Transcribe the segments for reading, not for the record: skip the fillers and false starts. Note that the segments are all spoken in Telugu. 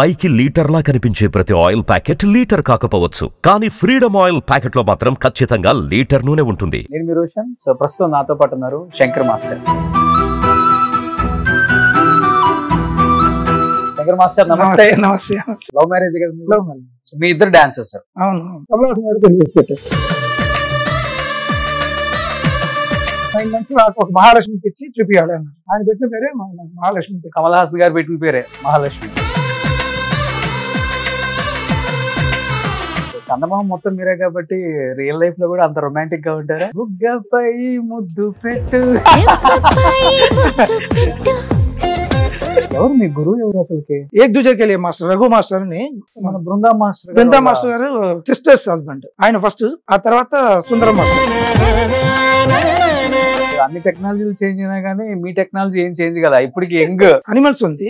పైకి లీటర్లా కనిపించే ప్రతి ఆయిల్ ప్యాకెట్ లీటర్ కాకపోవచ్చు, కానీ ఫ్రీడమ్ ఆయిల్ ప్యాకెట్ లో మాత్రం ఖచ్చితంగా లీటర్ నూనె ఉంటుంది. నేను మీ రోషన్. సో ప్రస్తుతం నాతో పాటు ఉన్నారు శంకర్ మాస్టర్. శంకర్ మాస్టర్ నమస్తే. నమస్తే. లవ్ మ్యారేజ్ కదా? Love marriage. మీ ఇద్దరు డాన్సర్స్? అవును. నాకు ఒక మహాలక్ష్మి తెచ్చి చూపించాలి అన్న. ఆయన పెట్టిన పేరే మహాలక్ష్మి. కమల్ హాసన్ గారు పెట్టిన పేరే మహాలక్ష్మి. చందమామ మొత్తం మీరే కాబట్టి రియల్ లైఫ్ లో కూడా అంత రొమాంటిక్ గా ఉంటారా? బుగ్గపై ముద్దు పెట్టు. ఎవరు మీ గురువు? ఎవరు అసలుకి? ఏక్ దూజేకి వెళ్ళే మాస్టర్ రఘు మాస్టర్ అని, మన బృందా మాస్టర్. బృందా మాస్టర్ గారు సిస్టర్స్ హస్బెండ్. ఆయన ఫస్ట్, ఆ తర్వాత సుందరం మాస్టర్. అన్ని టెక్నాలజీలు చేంజ్ అయినా కానీ మీ టెక్నాలజీ ఏం చేంజ్ కదా. ఇప్పటికి యంగ్ అనిమల్స్ ఉంది.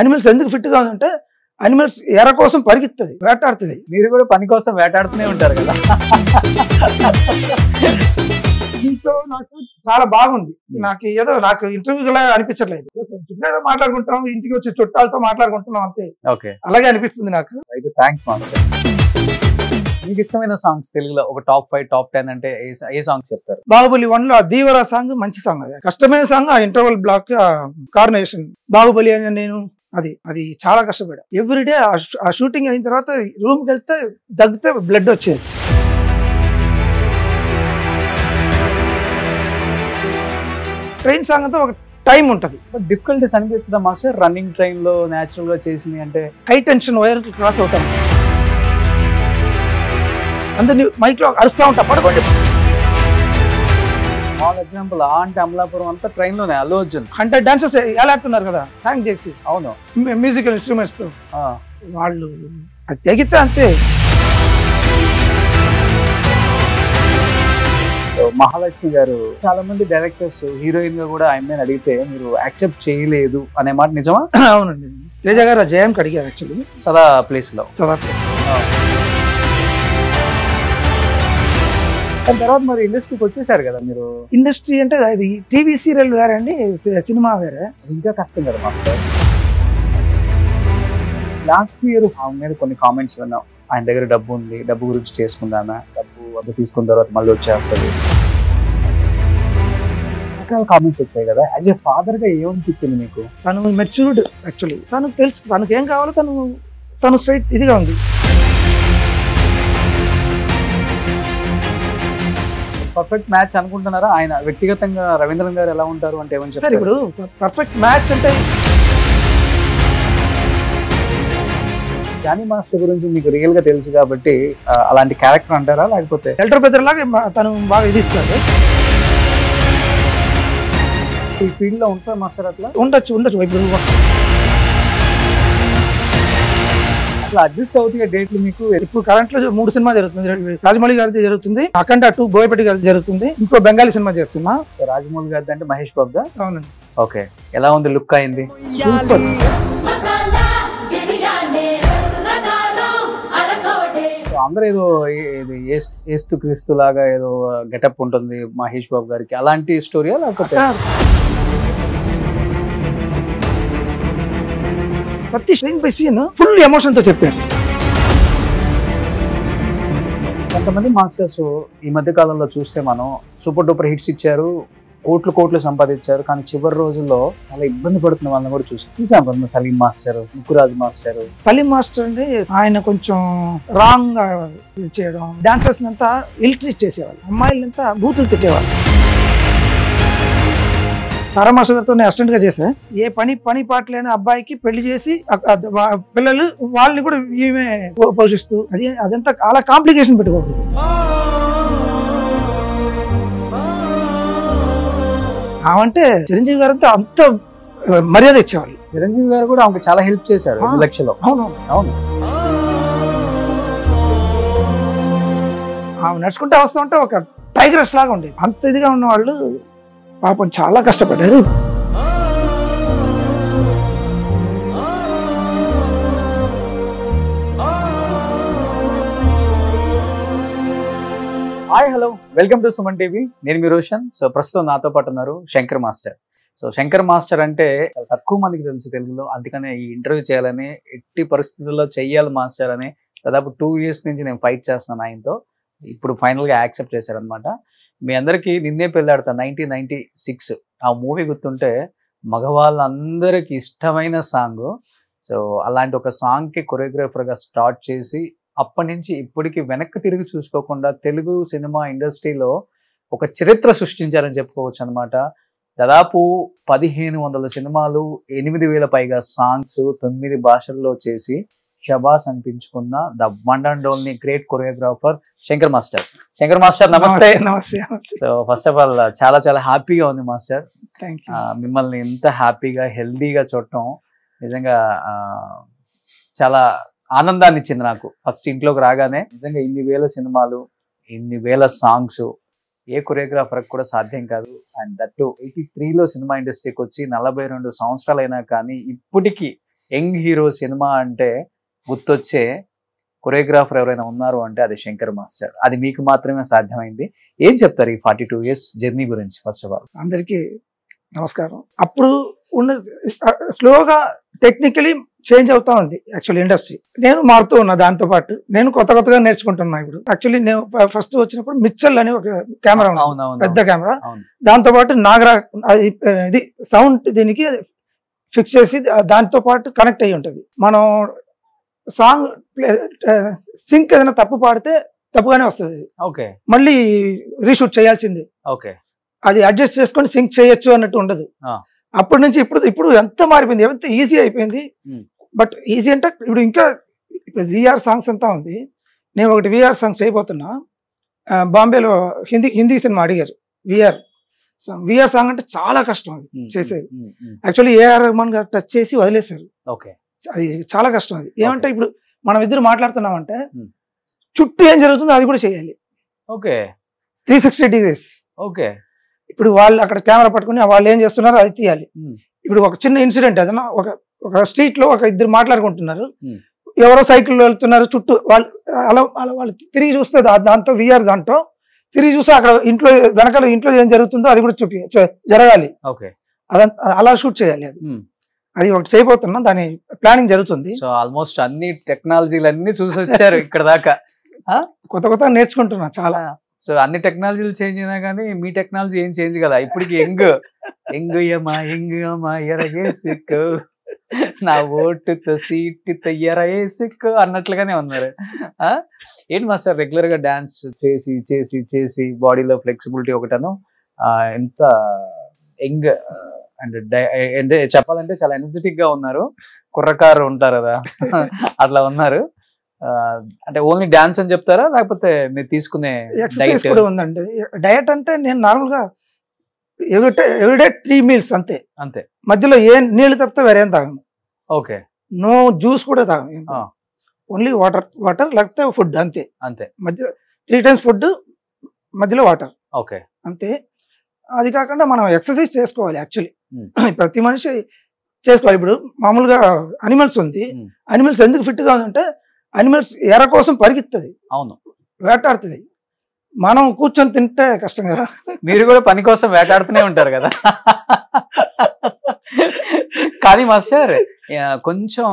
అనిమల్స్ ఎందుకు ఫిట్ గా ఉందంటే అనిమల్స్ ఎర కోసం పరిగెత్తుంది, వేటాడుతుంది. మీరు కూడా పని కోసం వేటాడుతూనే ఉంటారు కదా. దీంట్లో నాకు చాలా బాగుంది. నాకు ఏదో నాకు ఇంటర్వ్యూ లా అనిపించట్లేదు. చిన్నగా మాట్లాడుకుంటాం, ఇంటికి వచ్చే చుట్టాలతో మాట్లాడుకుంటున్నాం అంతే. ఓకే, అలాగే అనిపిస్తుంది నాకు. అయితే థ్యాంక్స్ మాస్టర్. మీకు ఇష్టమైన సాంగ్స్ తెలుగులో ఒక టాప్ 5 టాప్ 10 అంటే ఏ సాంగ్స్ చెప్తారు? బాహుబలి 1 లో దీవరా సాంగ్ మంచి సాంగ్. అది కష్టమైన సాంగ్. ఆ ఇంటర్వల్ బ్లాక్ కార్నేషన్ బాహుబలి అని నేను అది చాలా కష్టపడా. ఎవ్రీడే ఆ షూటింగ్ అయిన తర్వాత రూమ్కి వెళ్తే దగ్గితే బ్లడ్ వచ్చేది. ట్రైన్ సాంగ్ అంతా ఒక టైం ఉంటుంది. బట్ డిఫికల్టీస్ అనిపించదా మాస్టర్? రన్నింగ్ ట్రైన్ లో న్యాచురల్ గా చేసింది అంటే హై టెన్షన్ వైర్ క్రాస్ అవుతాం. అందరినీ మైక్ లో అరుస్తూ ఉంటా, పడుకోండి. ఫర్ ఎగ్జాంపుల్ అంటే అమలాపురం అంతా ట్రైన్ లోనే అల్లు అర్జున్ 100 డాన్సర్స్ ఎలాడుతున్నారు కదా హ్యాంగ్ చేసి. అవును, మ్యూజికల్ ఇన్స్ట్రుమెంట్స్ తో వాళ్ళు అది తెగితే అంతే. మహాలక్ష్మి గారు చాలా మంది డైరెక్టర్స్ హీరోయిన్ గా కూడా ఆమె అడిగితే మీరు యాక్సెప్ట్ చేయలేదు అనే మాట నిజమా? అవునండి. తేజ గారు జయంకి అడిగారు యాక్చువల్లీ, సదా ప్లేస్ లో. దాని తర్వాత మరి ఇండస్ట్రీకి వచ్చేసారు కదా మీరు. ఇండస్ట్రీ అంటే అది టీవీ సీరియల్ వేరే అండి, సినిమా వేరే. ఇంకా కష్టం కదా మాస్టర్. లాస్ట్ ఇయర్ ఆమె మీద కొన్ని కామెంట్స్ విన్నాం. ఆయన దగ్గర డబ్బు ఉంది, డబ్బు గురించి చేసుకుందామా, డబ్బు అది తీసుకున్న తర్వాత మళ్ళీ వచ్చేస్తుంది, రకరకాల కామెంట్స్ వచ్చాయి కదా. యాజ్ ఏ ఫాదర్ గా ఏమనిపించింది మీకు? తను మెచ్యూర్డ్ యాక్చువల్లీ. తనకు తెలుసు తనకు ఏం కావాలో తను స్ట్రైట్ ఇదిగా ఉంది. పర్ఫెక్ట్ మ్యాచ్ అనుకుంటున్నారా? ఆయన వ్యక్తిగతంగా రవీంద్రన్ గారు ఎలా ఉంటారు అంటే ఏమని చెప్తారు? ఇప్పుడు పర్ఫెక్ట్ మ్యాచ్ అంటే జానీ మాస్టర్ గురించి మీకు రియల్ గా తెలుసు కాబట్టి అలాంటి క్యారెక్టర్ అంటారా, లేకపోతే ఎల్డర్ బ్రదర్ లాగా తను బాగా ఇదిస్తాడు? ఈ ఫీల్డ్ లో ఉంటారా మాస్టర్? అట్లా ఉండొచ్చు. అట్లా అడ్జస్ట్ అవుతాయి డేట్లు మీకు? ఇప్పుడు కరెంట్ లో 3 సినిమా జరుగుతుంది. రాజమౌళి గారిది జరుగుతుంది, అఖండ 2 బోయపట్టి గారిది జరుగుతుంది, ఇంకో బెంగాలీ సినిమా చేస్తున్నా. రాజమౌళి గారిది అంటే మహేష్ బాబు దా? అవునండి. ఓకే, ఎలా ఉంది? లుక్ అయింది సూపర్. అందరూ ఏదో ఏస్తు క్రీస్తు లాగా ఏదో గెటప్ ఉంటుంది మహేష్ బాబు గారికి, అలాంటి స్టోరీయా లేకపోతే? ప్రతి scene by scene full emotion తో చెప్పారు. కొంతమంది మాస్టర్స్ ఈ మధ్య కాలంలో చూస్తే మనం సూపర్ డూపర్ హిట్స్ ఇచ్చారు, కోట్లు సంపాదించారు, కానీ చివరి రోజుల్లో చాలా ఇబ్బంది పడుతున్న వాళ్ళని కూడా చూసాం. Salim master, Mukkuraju master. Salim master అంటే ఆయన కొంచెం రాంగ్ చేయడం, డాన్సర్స్ అంతా ఇల్ ట్రీట్ చేసేవాళ్ళు, అమ్మాయిలంతా బూతులు తిట్టేవాళ్ళు. తారా మాస్టర్ గారితో అసిస్టెంట్ గా చేసా. ఏ పని పాట లేని అబ్బాయికి పెళ్లి చేసి పిల్లలు వాళ్ళని కూడా ఈమె పోషిస్తూ అదంతా చాలా కాంప్లికేషన్ పెట్టుకోకూడదు. ఆమంటే చిరంజీవి గారు అంతా అంత మర్యాద ఇచ్చేవాళ్ళు. చిరంజీవి గారు కూడా ఆమెకు చాలా హెల్ప్ చేశారు 2 లక్షలు. అవును. ఆమె నడుచుకుంటే వస్తూ ఉంటే ఒక టైగర్స్ లాగా ఉండేది. అంత ఇదిగా ఉన్న వాళ్ళు పాపం చాలా కష్టపడ్డారు. Hi, hello, welcome to Suman TV. నేను మీ రోషన్. సో ప్రస్తుతం నాతో పాటు ఉన్నారు Shankar master. So Shankar master అంటే చాలా తక్కువ మందికి తెలుసు తెలుగులో, అందుకనే ఈ ఇంటర్వ్యూ చేయాలని, ఎట్టి పరిస్థితుల్లో చెయ్యాలి మాస్టర్ అని దాదాపు 2 years నుంచి నేను ఫైట్ చేస్తున్నాను ఆయనతో. ఇప్పుడు ఫైనల్గా యాక్సెప్ట్ చేశారనమాట. మీ అందరికీ నిన్నే పెళ్ళాడతా 1996 ఆ మూవీ గుర్తుంటే మగవాళ్ళందరికీ ఇష్టమైన సాంగ్. సో అలాంటి ఒక సాంగ్కి కొరియోగ్రాఫర్గా స్టార్ట్ చేసి అప్పటి నుంచి ఇప్పటికి వెనక్కి తిరిగి చూసుకోకుండా తెలుగు సినిమా ఇండస్ట్రీలో ఒక చరిత్ర సృష్టించారని చెప్పుకోవచ్చు అనమాట. దాదాపు 1500 సినిమాలు, 8000 పైగా సాంగ్స్ 9 భాషల్లో చేసి షబాస్ అనిపించుకున్న the one and only great choreographer Shankar master. Shankar master నమస్తే. నమస్తే. సో ఫస్ట్ ఆఫ్ ఆల్ చాలా చాలా హ్యాపీగా ఉంది మాస్టర్. Thank you. మిమ్మల్ని ఇంత హ్యాపీగా హెల్దీగా చూడటం నిజంగా చాలా ఆనందాన్ని ఇచ్చింది నాకు. ఫస్ట్ ఇంట్లోకి రాగానే నిజంగా ఇన్ని వేల సినిమాలు, ఇన్ని వేల సాంగ్స్ ఏ కొరియోగ్రాఫర్కి కూడా సాధ్యం కాదు. అండ్ దట్టు 83లో సినిమా ఇండస్ట్రీకి వచ్చి 42 సంవత్సరాలు అయినా కానీ ఇప్పటికీ యంగ్ హీరో సినిమా అంటే గుర్తొచ్చే కొరియోగ్రాఫర్ ఎవరైనా ఉన్నారు అంటే అది శంకర్ మాస్టర్. అది మీకు మాత్రమే సాధ్యమైంది. ఏం చెప్తారు ఈ 42 years జర్నీ గురించి? ఫస్ట్ ఆఫ్ ఆల్ అందరికీ నమస్కారం. అప్పుడు ఉన్న స్లోగా టెక్నికలీ చేంజ్ అవుతా ఉంది యాక్చువల్లీ ఇండస్ట్రీ. నేను మారుతూ ఉన్నా, దాంతో పాటు నేను కొత్తగా నేర్చుకుంటున్నా. ఇప్పుడు యాక్చువల్లీ నేను ఫస్ట్ వచ్చినప్పుడు మిక్సర్ అని ఒక కెమెరా, పెద్ద కెమెరా, దాంతో పాటు నాగరా ఇది సౌండ్ దీనికి ఫిక్స్ చేసి దాంతో పాటు కనెక్ట్ అయ్యి ఉంటుంది. మనం సాంగ్ సింక్ ఏదైనా తప్పు పాడితే తప్పుగానే వస్తుంది, ఓకే, మళ్ళీ రీషూట్ చేయాల్సిందే. ఓకే, అది అడ్జస్ట్ చేసుకొని సింక్ చేయొచ్చు అన్నట్టు ఉండదు. అప్పటి నుంచి ఇప్పుడు ఎంత మారిపోయింది, ఎంత ఈజీ అయిపోయింది. బట్ ఈజీ అంటే ఇప్పుడు విఆర్ సాంగ్స్ అంతా ఉంది. నేను ఒకటి విఆర్ సాంగ్స్ చేయబోతున్నా. బాంబేలో హిందీ సినిమా అడిగారు విఆర్ సాంగ్. అంటే చాలా కష్టం అది చేసేది. యాక్చువల్లీ ఏఆర్ రెహమాన్ గారు టచ్ చేసి వదిలేశారు. అది చాలా కష్టం. అది ఏమంటే ఇప్పుడు మనం ఇద్దరు మాట్లాడుతున్నామంటే చుట్టూ ఏం జరుగుతుందో అది కూడా చేయాలి. 360 degrees. ఇప్పుడు వాళ్ళు అక్కడ కెమెరా పట్టుకుని వాళ్ళు ఏం చేస్తున్నారో అది తీయాలి. ఇప్పుడు ఒక చిన్న ఇన్సిడెంట్ ఏదైనా ఒక స్ట్రీట్ లో ఒక ఇద్దరు మాట్లాడుకుంటున్నారు, ఎవరో సైకిల్ వెళ్తున్నారు, చుట్టూ వాళ్ళు తిరిగి చూస్తే దాంతో విఆర్ దాంట్లో తిరిగి చూస్తే అక్కడ వెనకాల ఇంట్లో ఏం జరుగుతుందో అది కూడా జరగాలి. అలా షూట్ చేయాలి. అది ఒకటి చేయబోతున్నా, దాని ప్లానింగ్ జరుగుతుంది. సో ఆల్మోస్ట్ అన్ని టెక్నాలజీలు అన్ని చూసి వచ్చారు ఇక్కడ దాకా. కొత్త నేర్చుకుంటున్నా చాలా. సో అన్ని టెక్నాలజీలు చేంజ్ అయినా కానీ మీ టెక్నాలజీ ఏం చేంజ్ కదా. ఇప్పటికి ఎరగేసుకో నా ఓటుతో సీటుతో ఎరగేసుకో అన్నట్లుగానే ఉన్నారు. ఏంటి మాస్టర్ రెగ్యులర్ గా డాన్స్ చేసి చేసి చేసి బాడీలో ఫ్లెక్సిబిలిటీ ఒకటను ఎంత యంగ్ అంటే చెప్పాలంటే చాలా ఎనర్జెటిక్ గా ఉన్నారు. కుర్రకారు ఉంటారు కదా అట్లా ఉన్నారు. అంటే ఓన్లీ డాన్స్ అని చెప్తారా, లేకపోతే మీరు తీసుకునే ఎక్సర్సైజ్ కూడా ఉందండి? డయట్ అంటే నేను నార్మల్ గా ఎవ్రీడే 3 meals అంతే. మధ్యలో ఏ నీళ్లు తప్పితే వేరేం తాగను. నో జ్యూస్ కూడా తాగను. ఓన్లీ వాటర్ లేకపోతే ఫుడ్ అంతే. మధ్య 3 times ఫుడ్, మధ్యలో వాటర్ అంతే. అది కాకుండా మనం ఎక్సర్సైజ్ చేసుకోవాలి. యాక్చువల్లీ ప్రతి మనిషి చేసుకోవాలి. ఇప్పుడు మామూలుగా అనిమల్స్ ఉంది, అనిమల్స్ ఎందుకు ఫిట్ గా ఉందంటే అనిమల్స్ ఎర కోసం పరిగెత్తుంది, వేటాడుతుంది. మనం కూర్చొని తింటే కష్టం కదా. మీరు కూడా పని కోసం వేటాడుతూనే ఉంటారు కదా. కానీ మాస్టర్ కొంచెం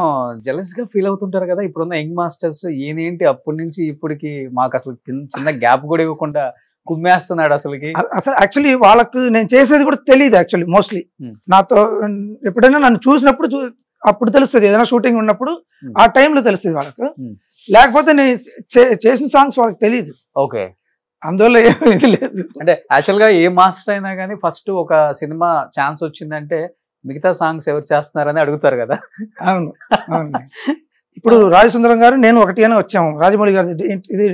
జెలస్ గా ఫీల్ అవుతుంటారు కదా ఇప్పుడున్న యంగ్ మాస్టర్స్. ఈయనేంటి అప్పటి నుంచి ఇప్పటికి మాకు అసలు చిన్న గ్యాప్ కూడా ఇవ్వకుండా కుమ్మేస్తున్నాడు అసలుకి. అసలు యాక్చువల్లీ వాళ్ళకు నేను చేసేది కూడా తెలియదు. యాక్చువల్లీ మోస్ట్లీ నాతో ఎప్పుడైనా నన్ను చూసినప్పుడు అప్పుడు తెలుస్తుంది, ఏదైనా షూటింగ్ ఉన్నప్పుడు ఆ టైంలో తెలుస్తుంది వాళ్ళకు. లేకపోతే నేను చేసిన సాంగ్స్ వాళ్ళకి తెలియదు. అందువల్ల ఏమీ లేదు. అంటే యాక్చువల్ గా ఏ మాస్టర్ అయినా కానీ ఫస్ట్ ఒక సినిమా ఛాన్స్ వచ్చిందంటే మిగతా సాంగ్స్ ఎవరు చేస్తున్నారని అడుగుతారు కదా. అవును. ఇప్పుడు రాజసుందరం గారు నేను ఒకటిగానే వచ్చాము, రాజమౌళి గారు ఇది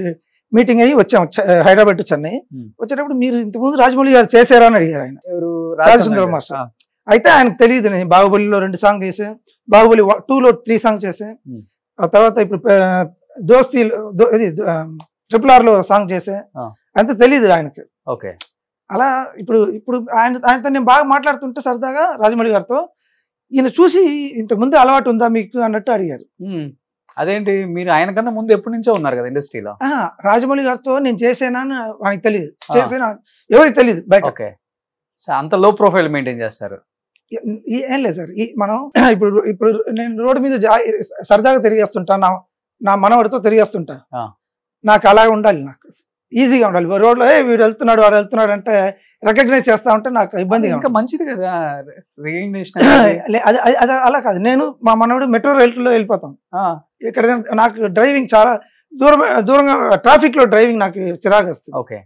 మీటింగ్ అయ్యి వచ్చాము హైదరాబాద్ టు చెన్నై. వచ్చేటప్పుడు మీరు ఇంతకుముందు రాజమౌళి గారు చేశారా అని అడిగారు ఆయన, రాజసుందరం మాస్టర్. అయితే ఆయనకు తెలియదు. నేను బాహుబలిలో 2 songs చేశాను, బాహుబలి 2లో 3 songs చేశాను. ఆ తర్వాత ఇప్పుడు దోస్తి ఇది RRR లో సాంగ్ చేసా. అంత తెలియదు ఆయనకి. అలా ఇప్పుడు ఆయనతో నేను బాగా మాట్లాడుతుంటే సరదాగా రాజమౌళి గారితో, ఈయన చూసి ఇంతకుముందు అలవాటు ఉందా మీకు అన్నట్టు అడిగారు. అదేంటి మీరు ఆయన కన్నా ముందు ఎప్పటి నుంచో ఉన్నారు కదా ఇండస్ట్రీలో? రాజమౌళి గారితో నేను చేసానా ఆయనకి తెలియదు, చేసానా ఎవరికి తెలియదు బయట. అంత లో ప్రొఫైల్ మెయింటైన్ చేస్తారు. ఏం లేదు సార్. మనం ఇప్పుడు ఇప్పుడు నేను రోడ్డు మీద సరదాగా తిరిగేస్తుంటా, నా మనవడితో తిరిగేస్తుంటా. నాకు అలాగే ఉండాలి, నాకు ఈజీగా ఉండాలి. రోడ్లో వీడు వెళ్తున్నాడు వాడు వెళ్తున్నాడు అంటే రికగ్నైజ్ చేస్తా ఉంటే నాకు ఇబ్బందిగా. ఇంకా మంచిది కదా అది అలా కాదు. నేను మా మనవడు మెట్రో రైల్లో వెళ్ళిపోతాం. ఇక్కడ నాకు డ్రైవింగ్ చాలా దూరంగా ట్రాఫిక్ లో డ్రైవింగ్ నాకు చిరాకు వస్తుంది. ఓకే,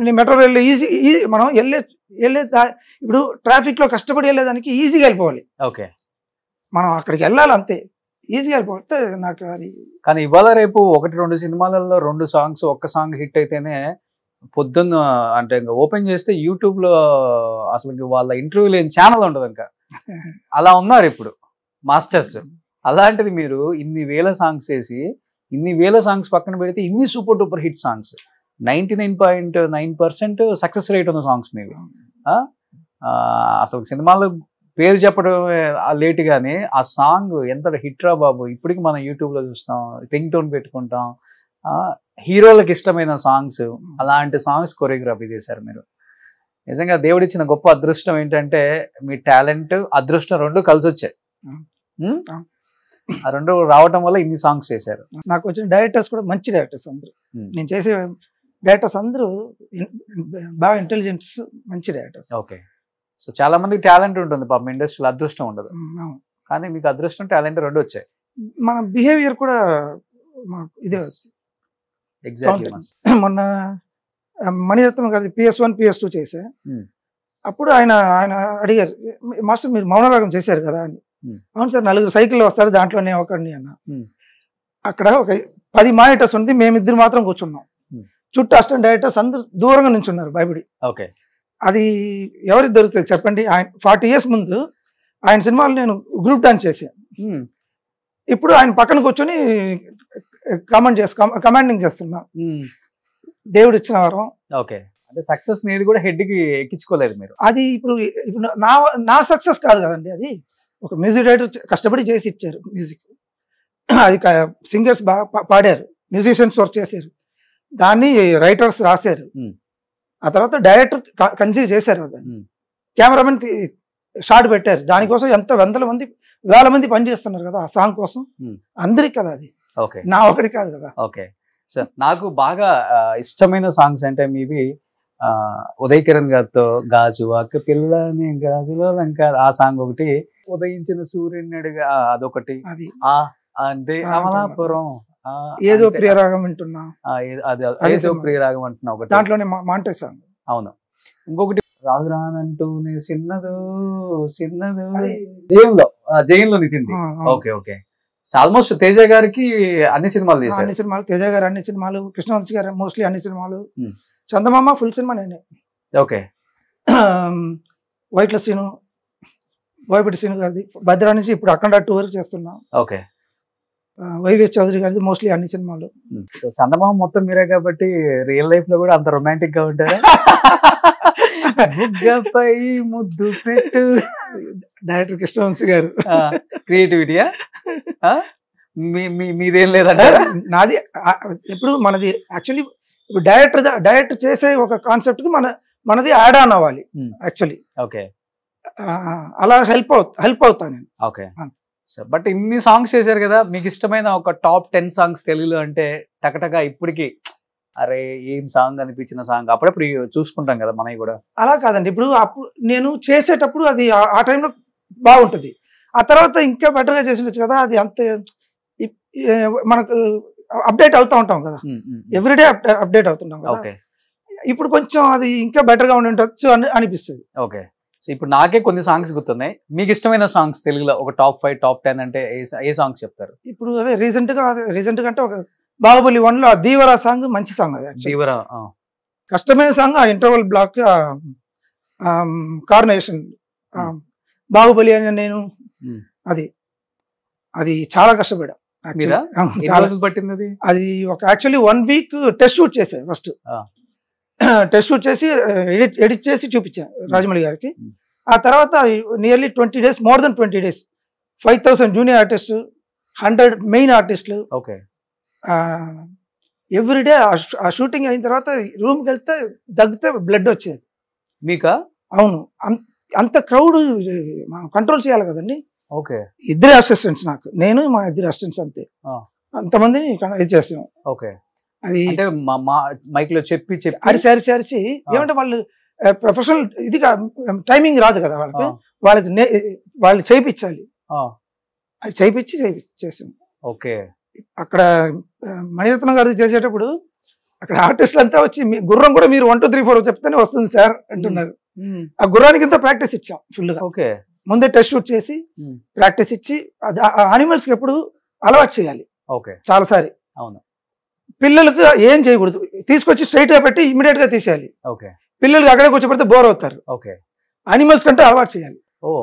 నేను మెట్రో రైల్లో ఈజీ మనం వెళ్ళే ఇప్పుడు ట్రాఫిక్ లో కష్టపడి వెళ్ళేదానికి ఈజీగా వెళ్ళిపోవాలి. ఓకే, మనం అక్కడికి వెళ్ళాలి అంతే, ఈజీగా వెళ్ళిపోతే నాకు అది. కానీ ఇవాళ రేపు 1-2 సినిమాలలో 2 సాంగ్స్, ఒక్క సాంగ్ హిట్ అయితేనే పొద్దున్న అంటే ఇంకా ఓపెన్ చేస్తే యూట్యూబ్ లో అసలు వాళ్ళ ఇంటర్వ్యూ లేని ఛానల్ ఉండదు ఇంకా. అలా ఉన్నారు ఇప్పుడు మాస్టర్స్. అలాంటిది మీరు ఇన్ని వేల సాంగ్స్ చేసి ఇన్ని వేల సాంగ్స్ పక్కన పెడితే ఇన్ని super duper hit songs, 99.9% success rate ఉన్న సాంగ్స్ మీవి. అసలు సినిమాలో పేరు చెప్పడం లేట్ గానీ ఆ సాంగ్ ఎంత హిట్ రా బాబు. ఇప్పటికి మనం యూట్యూబ్ లో చూస్తాం, రింగ్ టోన్ పెట్టుకుంటాం. హీరోలకు ఇష్టమైన సాంగ్స్, అలాంటి సాంగ్స్ కొరియోగ్రఫీ చేశారు మీరు. నిజంగా దేవుడిచ్చిన గొప్ప అదృష్టం ఏంటంటే మీ టాలెంట్ అదృష్టం 2 కలిసి వచ్చాయి. ఆ 2 రావటం వల్ల ఇన్ని సాంగ్స్ చేశారు. నాకు వచ్చిన డైరెక్టర్స్ కూడా మంచి డైరెక్టర్స్ అందరూ. నేను చేసే డైరెక్టర్స్ అందరూ బాగా ఇంటెలిజెంట్స్, మంచి డైరెక్టర్స్. ఓకే, సో చాలా మందికి టాలెంట్ ఉంటుంది పాపం, ఇండస్ట్రీలో అదృష్టం ఉండదు. కానీ మీకు అదృష్టం టాలెంట్ 2 వచ్చాయి. మన బిహేవియర్ కూడా ఇదే. ఎగ్జాక్ట్లీ. మొన్న మణిరత్నం గారి PS1 PS2 చేసా. అప్పుడు ఆయన అడిగారు, మాస్టర్ మీరు మౌనరాగం చేశారు కదా అని. అవును సార్, 4 సైకిల్లో వస్తారు, దాంట్లోనే ఒకడిని అన్న. అక్కడ ఒక 10 మానిటర్స్ ఉంది, మేమిద్దరు మాత్రం కూర్చున్నాం. చుట్టూ అసిస్టెంట్ డైరెక్టర్స్ అందరూ దూరంగా నుంచి ఉన్నారు భయపడి. ఓకే, అది ఎవరికి దొరుకుతుంది చెప్పండి? ఆయన 40 years ముందు ఆయన సినిమాలు నేను గ్రూప్ డాన్స్ చేశాను. ఇప్పుడు ఆయన పక్కన కూర్చొని కమాండింగ్ చేస్తున్నా. దేవుడు ఇచ్చిన వరం. ఓకే, అంటే సక్సెస్ నేది కూడా హెడ్ కి ఎక్కించుకోలేదు మీరు. అది ఇప్పుడు నా సక్సెస్ కాదు కదండి, అది ఒక మ్యూజిక్ డైరెక్టర్ కష్టపడి చేసి ఇచ్చారు మ్యూజిక్. అది సింగర్స్ బాగా పాడారు, మ్యూజిషియన్స్ వర్క్ చేశారు, దాన్ని రైటర్స్ రాశారు, ఆ తర్వాత డైరెక్టర్ కన్సీవ్ చేశారు, కెమెరామెన్ షాట్ పెట్టారు. దానికోసం ఎంత వేల మంది పనిచేస్తున్నారు కదా ఆ సాంగ్ కోసం, అందరికి కదా అది. ఓకే, నా ఒకటి కాదు కదా. ఓకే, సో నాకు బాగా ఇష్టమైన సాంగ్స్ అంటే మీవి ఉదయ్ కిరణ్ గారితో గాజు వాక పిల్లని గాజులో లంక, ఆ సాంగ్ ఒకటి. ఉదయించిన సూర్యుడిగా అదొకటి. అది అంటే అమలాపురం ఏదో ప్రియరాగం వింటున్నా, ఏదో ప్రియరాగం అంటున్నా ఒకటి, దాంట్లోనే మాంటే సాంగ్. అవును. ఇంకొకటి రాజు రానంటూనే సిన్నదో జైన్లో నితింది. ఓకే ఓకే, ఆల్మోస్ట్ తేజ గారికి అన్ని సినిమాలు చేశారు. అన్ని సినిమాలు తేజ గారు, అన్ని సినిమాలు కృష్ణవంశీ గారు మోస్ట్లీ అన్ని సినిమాలు. చందమామ ఫుల్ సినిమా నేనే. ఓకే, వైట్ల శ్రీను, బోయపటి శ్రీను గారిది భద్రా నుంచి ఇప్పుడు అఖండ 2 వరకు చేస్తున్నా. ఓకే, వైవిఎస్ చౌదరి గారిది మోస్ట్లీ అన్ని సినిమాలు. చందమామ మొత్తం మీరే కాబట్టి రియల్ లైఫ్ లో కూడా అంత రొమాంటిక్ గా ఉంటారా? బుగ్గపై ముద్దు పెట్టు, డైరెక్టర్ కృష్ణవంశీ గారు. క్రియేటివిటీయా మీదేం లేదంటే? నాది ఎప్పుడు మనది యాక్చువల్లీ ఇప్పుడు డైరెక్టర్ చేసే ఒక కాన్సెప్ట్ కి మనది యాడ్ ఆన్ అవ్వాలి యాక్చువల్లీ. ఓకే, అలా హెల్ప్ అవుతా నేను. ఓకే, బట్ ఇన్ని సాంగ్స్ చేశారు కదా, మీకు ఇష్టమైన ఒక టాప్ 10 సాంగ్స్ తెలుగులో అంటే టకటగా ఇప్పటికి అరే ఏం సాంగ్ అనిపించిన సాంగ్ అప్పుడప్పుడు చూసుకుంటాం కదా మనవి కూడా. అలా కాదండి, ఇప్పుడు నేను చేసేటప్పుడు అది ఆ టైంలో బాగుంటుంది, ఆ తర్వాత ఇంకా బెటర్గా చేసి కదా, అది అంత మనకు అప్డేట్ అవుతూ ఉంటాం కదా, ఎవ్రీడే అప్డేట్ అవుతుంటాం కదా. ఇప్పుడు కొంచెం అది ఇంకా బెటర్గా ఉండి ఉండొచ్చు అని అనిపిస్తుంది. ఓకే, సో ఇప్పుడు నాకే కొన్ని సాంగ్స్ గుర్తున్నాయి. మీకు ఇష్టమైన సాంగ్స్ తెలుగులో ఒక టాప్ 5 టాప్ 10 అంటే ఏ సాంగ్స్ చెప్తారు? ఇప్పుడు అదే రీసెంట్ గా అంటే ఒక బాహుబలి 1 లో దీవరా సాంగ్ మంచి సాంగ్. అది దీవరా కష్టమైన సాంగ్. ఆ ఇంటర్వల్ బ్లాక్ కార్నేషన్ బాహుబలి అని నేను అది చాలా కష్టపడా. పట్టింది అది ఒక యాక్చువల్లీ 1 week టెస్ట్ షూట్ చేశాను. ఫస్ట్ టెస్ట్ షూట్ చేసి ఎడిట్ చేసి చూపించాను రాజమౌళి గారికి. ఆ తర్వాత nearly 20 days, more than 20 days, 5,000 junior artist, 100 main ఆర్టిస్టులు. ఓకే, ఎవ్రీడే ఆ షూటింగ్ అయిన తర్వాత రూమ్కి వెళ్తే దగ్గితే బ్లడ్ వచ్చేది. మీకా? అవును, అంత క్రౌడ్ మనం కంట్రోల్ చేయాలి కదండి. ఓకే. ఇద్దరు అసిస్టెంట్స్ నాకు, నేను మా ఇద్దరు అసిస్టెంట్స్ అంతే. అంతమందిని ఇది చేసాం. ఓకే. అది అంటే మైక్ లో చెప్పి అరిచి ఏమంటే వాళ్ళు ప్రొఫెషనల్ ఇది టైమింగ్ రాదు కదా వాళ్ళకి, వాళ్ళు చేయించాలి, అది చేయించి చేసాం. ఓకే. అక్కడ మణిరత్నం గారు చేసేటప్పుడు అక్కడ ఆర్టిస్టులు అంతా వచ్చి గుర్రం కూడా మీరు 1 2 3 4 చెప్తేనే వస్తుంది సార్ అంటున్నారు. ఆ గుర్రానికి ఇంత ప్రాక్టీస్ ఇచ్చాం ఫుల్ గా. ఓకే. ముందే టెస్ట్ షూట్ చేసి ప్రాక్టీస్ ఇచ్చి అనిమల్స్ కి ఎప్పుడు అలవాటు చేయాలి. ఓకే. చాలాసారి. అవును. పిల్లలకు ఏం చేయకూడదు, తీసుకొచ్చి స్ట్రైట్ గా పెట్టి ఇమీడియట్ గా తీసేయాలి. ఓకే. పిల్లలకి అక్కడే కూర్చోబెడితే బోర్ అవుతారు. ఓకే. అనిమల్స్ కంటే అలవాటు చేయాలి. ఓ,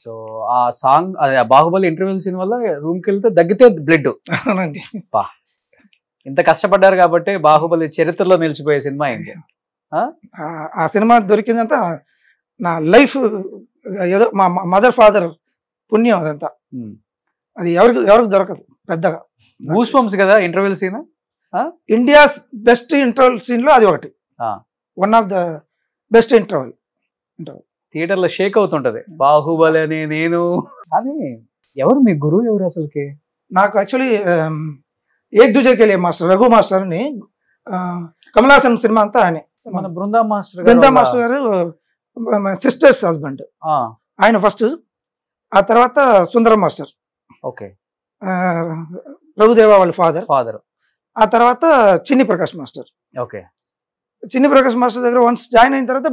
సో ఆ సాంగ్ అదే బాహుబలి ఇంటర్వ్యూల్ సీన్ వల్ల రూమ్కి వెళ్తే దగ్గితే బ్లడ్. అవునండి. ఇంత కష్టపడ్డారు కాబట్టి బాహుబలి చరిత్రలో నిలిచిపోయే సినిమా ఏంటి? ఆ సినిమా దొరికిందంతా నా లైఫ్, ఏదో మా మదర్ ఫాదర్ పుణ్యం అదంతా. అది ఎవరికి దొరకదు పెద్దగా. గూస్ బంప్స్ కదా interval scene. India's best interval scene లో అది ఒకటి, one of the best interval. Theatre లో షేక్ అవుతుంటది బాహుబలి అని. నేను కానీ ఎవరు మీ గురువు ఎవరు అసలుకి? నాకు యాక్చువల్లీ ఏక్ దూజే కే లియే మాస్టర్ రఘు మాస్టర్ అని, కమలాసన్ సినిమా అంతా ఆయన. మన బృందా మాస్టర్ గారు సిస్టర్స్ హస్బెండ్ ఆయన ఫస్ట్. ఆ తర్వాత సుందరం మాస్టర్, ఓకే, రఘుదేవా వాళ్ళ ఫాదర్. ఆ తర్వాత చిన్ని ప్రకాష్ మాస్టర్. ఓకే. చిన్ని ప్రకాష్ మాస్టర్ దగ్గర వన్స్ జాయిన్ అయిన తర్వాత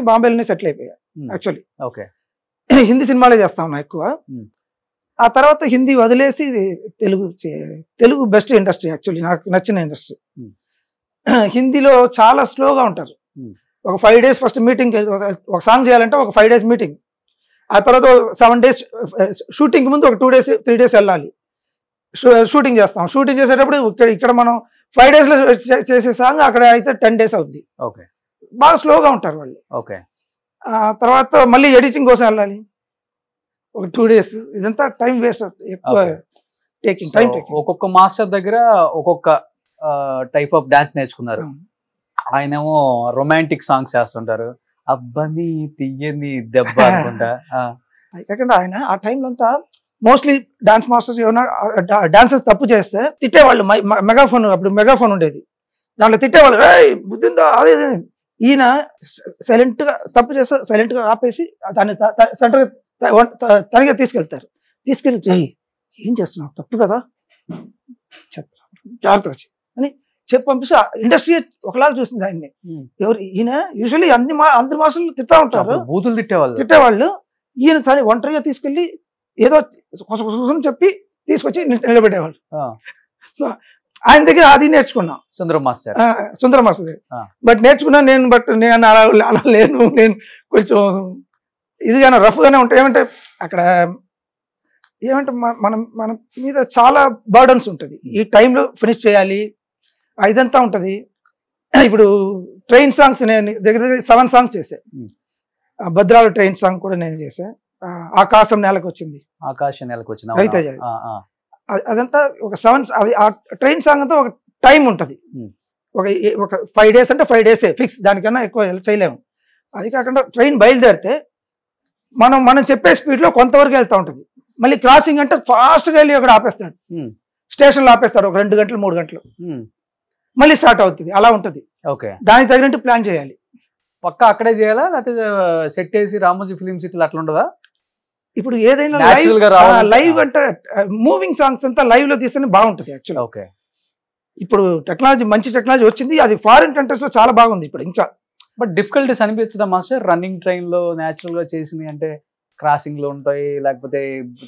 బాంబేలోనే సెటిల్ అయిపోయా యాక్చువల్లీ. ఓకే. హిందీ సినిమాలే చేస్తా ఉన్నా ఎక్కువ. ఆ తర్వాత హిందీ వదిలేసి తెలుగు బెస్ట్ ఇండస్ట్రీ యాక్చువల్లీ, నాకు నచ్చిన ఇండస్ట్రీ. హిందీలో చాలా స్లోగా ఉంటారు. ఒక 5 days ఫస్ట్ మీటింగ్, ఒక సాంగ్ చేయాలంటే ఒక 5 days మీటింగ్. ఆ తర్వాత 7 days షూటింగ్ ముందు ఒక 2 days 3 days వెళ్ళాలి, షూటింగ్ చేస్తాం. షూటింగ్ చేసేటప్పుడు ఇక్కడ మనం 5 days లో చేసే సాంగ్ అక్కడ అయితే 10 days అవుద్ది. ఓకే. బాగా స్లోగా ఉంటారు వాళ్ళు. ఓకే. తర్వాత మళ్ళీ ఎడిటింగ్ కోసం వెళ్ళాలి ఒక 2 days. ఇదంతా టైం వేస్ట్, ఎక్కువ టైం. ఒక్కొక్క మాస్టర్ దగ్గర ఒక్కొక్క టైప్ ఆఫ్ డాన్స్ నేర్చుకున్నారు. ఆయనేమో రొమాంటిక్ సాంగ్స్ చేస్తుంటారు, అబ్బని తీయని దెబ్బ అనుకుంటా. కాకుండా ఆయన ఆ టైంలో అంతా మోస్ట్లీ డాన్స్ మాస్టర్స్ ఏమన్నా డాన్సర్స్ తప్పు చేస్తే తిట్టేవాళ్ళు. మెగాఫోన్, అప్పుడు మెగాఫోన్ ఉండేది, దాంట్లో తిట్టేవాళ్ళు, బుద్ధిందా అదే. ఈయన సైలెంట్ గా తప్పు చేస్తే సైలెంట్ గా ఆపేసి దాన్ని సెంటర్ తనగా తీసుకెళ్తారు. తీసుకెళ్ళి ఏం చేస్తున్నావు, తప్పు కదా, జాగ్రత్తగా అని చెప్పి పంపిస్తే ఇండస్ట్రీ ఒకలాగా చూసింది ఆయన్ని. ఎవరు ఈయన యూజువల్లీ అందరి మాస్టర్లు తిట్టా ఉంటారు, బూతులు తిట్టేవాళ్ళు. ఈయన సరే ఒంటరిగా తీసుకెళ్లి ఏదో చెప్పి తీసుకొచ్చి నిలబెట్టేవాళ్ళు. ఆయన దగ్గర అది నేర్చుకున్నాం, సుందరం మాస్టర్ దగ్గర. బట్ నేర్చుకున్నాను నేను. బట్ నేను అలా లేను, నేను కొంచెం ఇదిగానే రఫ్ గానే ఉంటాయి. ఏమంటే అక్కడ ఏమంటే మన మీద చాలా బర్డన్స్ ఉంటుంది. ఈ టైంలో ఫినిష్ చేయాలి, ఇదంతా ఉంటుంది. ఇప్పుడు ట్రైన్ సాంగ్స్ నేను దగ్గర 7 songs చేశాను. భద్రాల ట్రైన్ సాంగ్ కూడా నేను చేశాను. ఆకాశం నేలకు వచ్చింది రవితేజ. అదంతా ఒక 7 ఆ ట్రైన్ సాంగ్ అంతా ఒక టైం ఉంటుంది. ఒక 5 days అంటే 5 days ఫిక్స్, దానికన్నా ఎక్కువ చేయలేము. అది కాకుండా ట్రైన్ బయలుదేరితే మనం చెప్పే స్పీడ్ లో కొంతవరకు వెళ్తూ ఉంటుంది. మళ్ళీ క్రాసింగ్ అంటే ఫాస్ట్గా వెళ్ళి అక్కడ ఆపేస్తాడు, స్టేషన్లో ఆపేస్తాడు ఒక 2 గంటలు 3 గంటలు, మళ్ళీ స్టార్ట్ అవుతుంది. అలా ఉంటుంది. దానికి తగినట్టు ప్లాన్ చేయాలి. పక్కా అక్కడే చేయాలా, లేకపోతే సెట్ వేసి రామోజీ ఫిలిం సిటీలో అట్లా ఉండదా? ఇప్పుడు ఏదైనా లైవ్ అంటే మూవింగ్ సాంగ్స్ అంతా లైవ్ లో తీస్తేనే బాగుంటుంది యాక్చువల్లీ. ఓకే. ఇప్పుడు మంచి టెక్నాలజీ వచ్చింది, అది ఫారిన్ కంట్రీస్ లో చాలా బాగుంది ఇప్పుడు. ఇంకా బట్ డిఫికల్టీస్ అనిపించదా మాస్టర్? రన్నింగ్ ట్రైన్ లో న్యాచురల్ గా చేసింది అంటే క్రాసింగ్ లో ఉంటాయి, లేకపోతే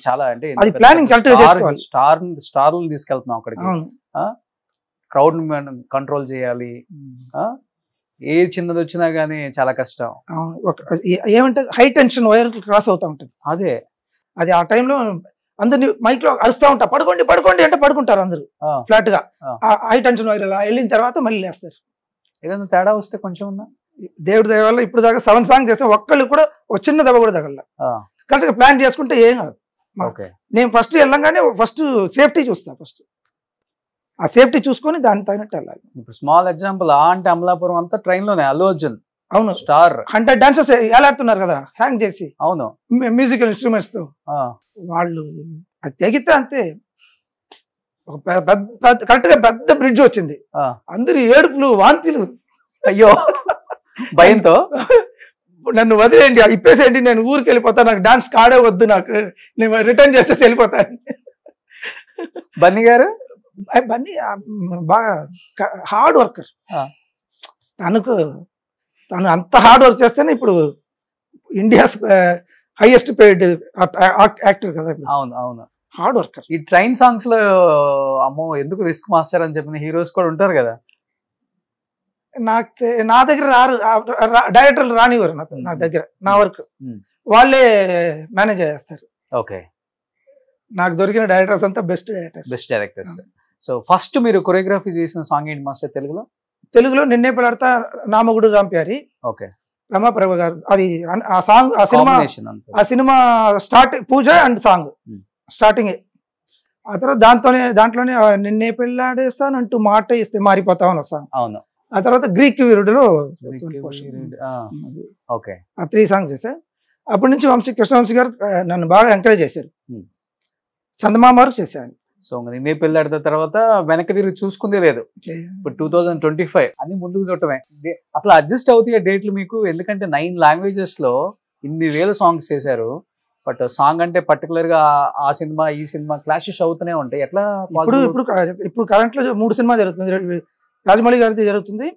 చాలా అంటే అది ప్లానింగ్ స్టార్లు తీసుకెళ్తున్నాం అక్కడికి, క్రౌడ్ కంట్రోల్ చేయాలి, ఏ చిన్నది వచ్చినా గానీ చాలా కష్టం. ఏమంటే హై టెన్షన్ వైర్ క్రాస్ అవుతా ఉంటుంది. అది ఆ టైంలో అందరినీ మైక్ లో అరుస్తూ ఉంటా, పడుకోండి అంటే పడుకుంటారు అందరూ ఫ్లాట్ గా. హై టెన్షన్ వైర్ అలా వెళ్ళిన తర్వాత మళ్ళీ లేస్తారు. ఏదైనా తేడా వస్తే కొంచెం ఉందా? దేవుడి దయ వల్ల ఇప్పుడు దాకా 7 songs చేస్తే ఒక్కళ్ళు కూడా ఒక చిన్న దెబ్బ కూడా తగల. కరెక్ట్ గా ప్లాన్ చేసుకుంటే ఏం కాదు. నేను ఫస్ట్ వెళ్ళంగానే ఫస్ట్ సేఫ్టీ చూస్తా, ఫస్ట్ ఆ సేఫ్టీ చూసుకొని దాని తగినట్టు వెళ్ళాలి. ఇప్పుడు స్మాల్ ఎగ్జాంపుల్, అంటే అమలాపురం అంతా ట్రైన్ లోనే అల్లు అవును స్టార్ 100 డాన్సర్స్ ఏలాడుతున్నారు కదా హ్యాంగ్ చేసి అవును మ్యూజికల్ ఇన్స్ట్రుమెంట్స్ తో వాళ్ళు అది తెగితే అంతే కరెక్ట్ గా పెద్ద బ్రిడ్జ్ వచ్చింది అందరు ఏడుపులు వాంతులు అయ్యో భయంతో నన్ను వదిలేయండి ఇప్పేసేయండి నేను ఊరికి వెళ్ళిపోతాను నాకు డాన్స్ కాడే వద్దు నాకు నేను రిటర్న్ చేసేసి వెళ్ళిపోతాను బన్నీ గారు బన్నీ బాగా హార్డ్ వర్కర్ తను అంత హార్డ్ వర్క్ చేస్తేనే ఇప్పుడు ఇండియాస్ హైయెస్ట్ పెయిడ్ యాక్టర్ కదా అవును అవును హార్డ్ వర్కర్ ఈ ట్రైన్ సాంగ్స్ లో అమ్మో ఎందుకు రిస్క్ మాస్టర్ అని చెప్పిన హీరోస్ కూడా ఉంటారు కదా నా దగ్గర రారు డైరెక్టర్లు రానివారు నా దగ్గర నా వర్క్ వాళ్ళే మేనేజ్ చేస్తారు ఓకే నాకు దొరికిన డైరెక్టర్స్ అంతా బెస్ట్ డైరెక్టర్స్ సో ఫస్ట్ మీరు కొరియోగ్రఫీ చేసిన సాంగ్ ఏంటి మాస్టర్ తెలుగులో నిన్నే పెడతా నా మొగుడు రాంప్యారి ఓకే రమాప్రభ గారు అది ఆ సాంగ్ ఆ cinema start puja and song starting ఆ తర్వాత దాంట్లోనే నిన్నే పెళ్ళాడేస్తానంటూ మాట ఇస్తే మారిపోతామని ఒక సాంగ్ అవును ఆ తర్వాత గ్రీక్ వీరుడులో ఓకే ఆ 3 సాంగ్స్ చేశా అప్పటి నుంచి కృష్ణవంశీ గారు నన్ను బాగా ఎంకరేజ్ చేశారు చందమామ వరకు చేశాను సో నిన్నే పెళ్ళాడిన తర్వాత వెనక్కి తిరిగి చూసుకుందే లేదు ఇప్పుడు 2025 అన్ని ముందుకు చూడటమే అసలు అడ్జస్ట్ అవుతాయి డేట్లు మీకు ఎందుకంటే 9 లాంగ్వేజెస్ లో ఇన్ని వేల సాంగ్స్ చేశారు బట్ సాంగ్ అంటే పర్టికులర్ గా ఆ సినిమా ఈ సినిమా క్లాషెస్ అవుతూనే ఉంటాయి ఎట్లా ఇప్పుడు కరెంట్ లో 3 సినిమా జరుగుతుంది రాజమౌళి గారిది జరుగుతుంది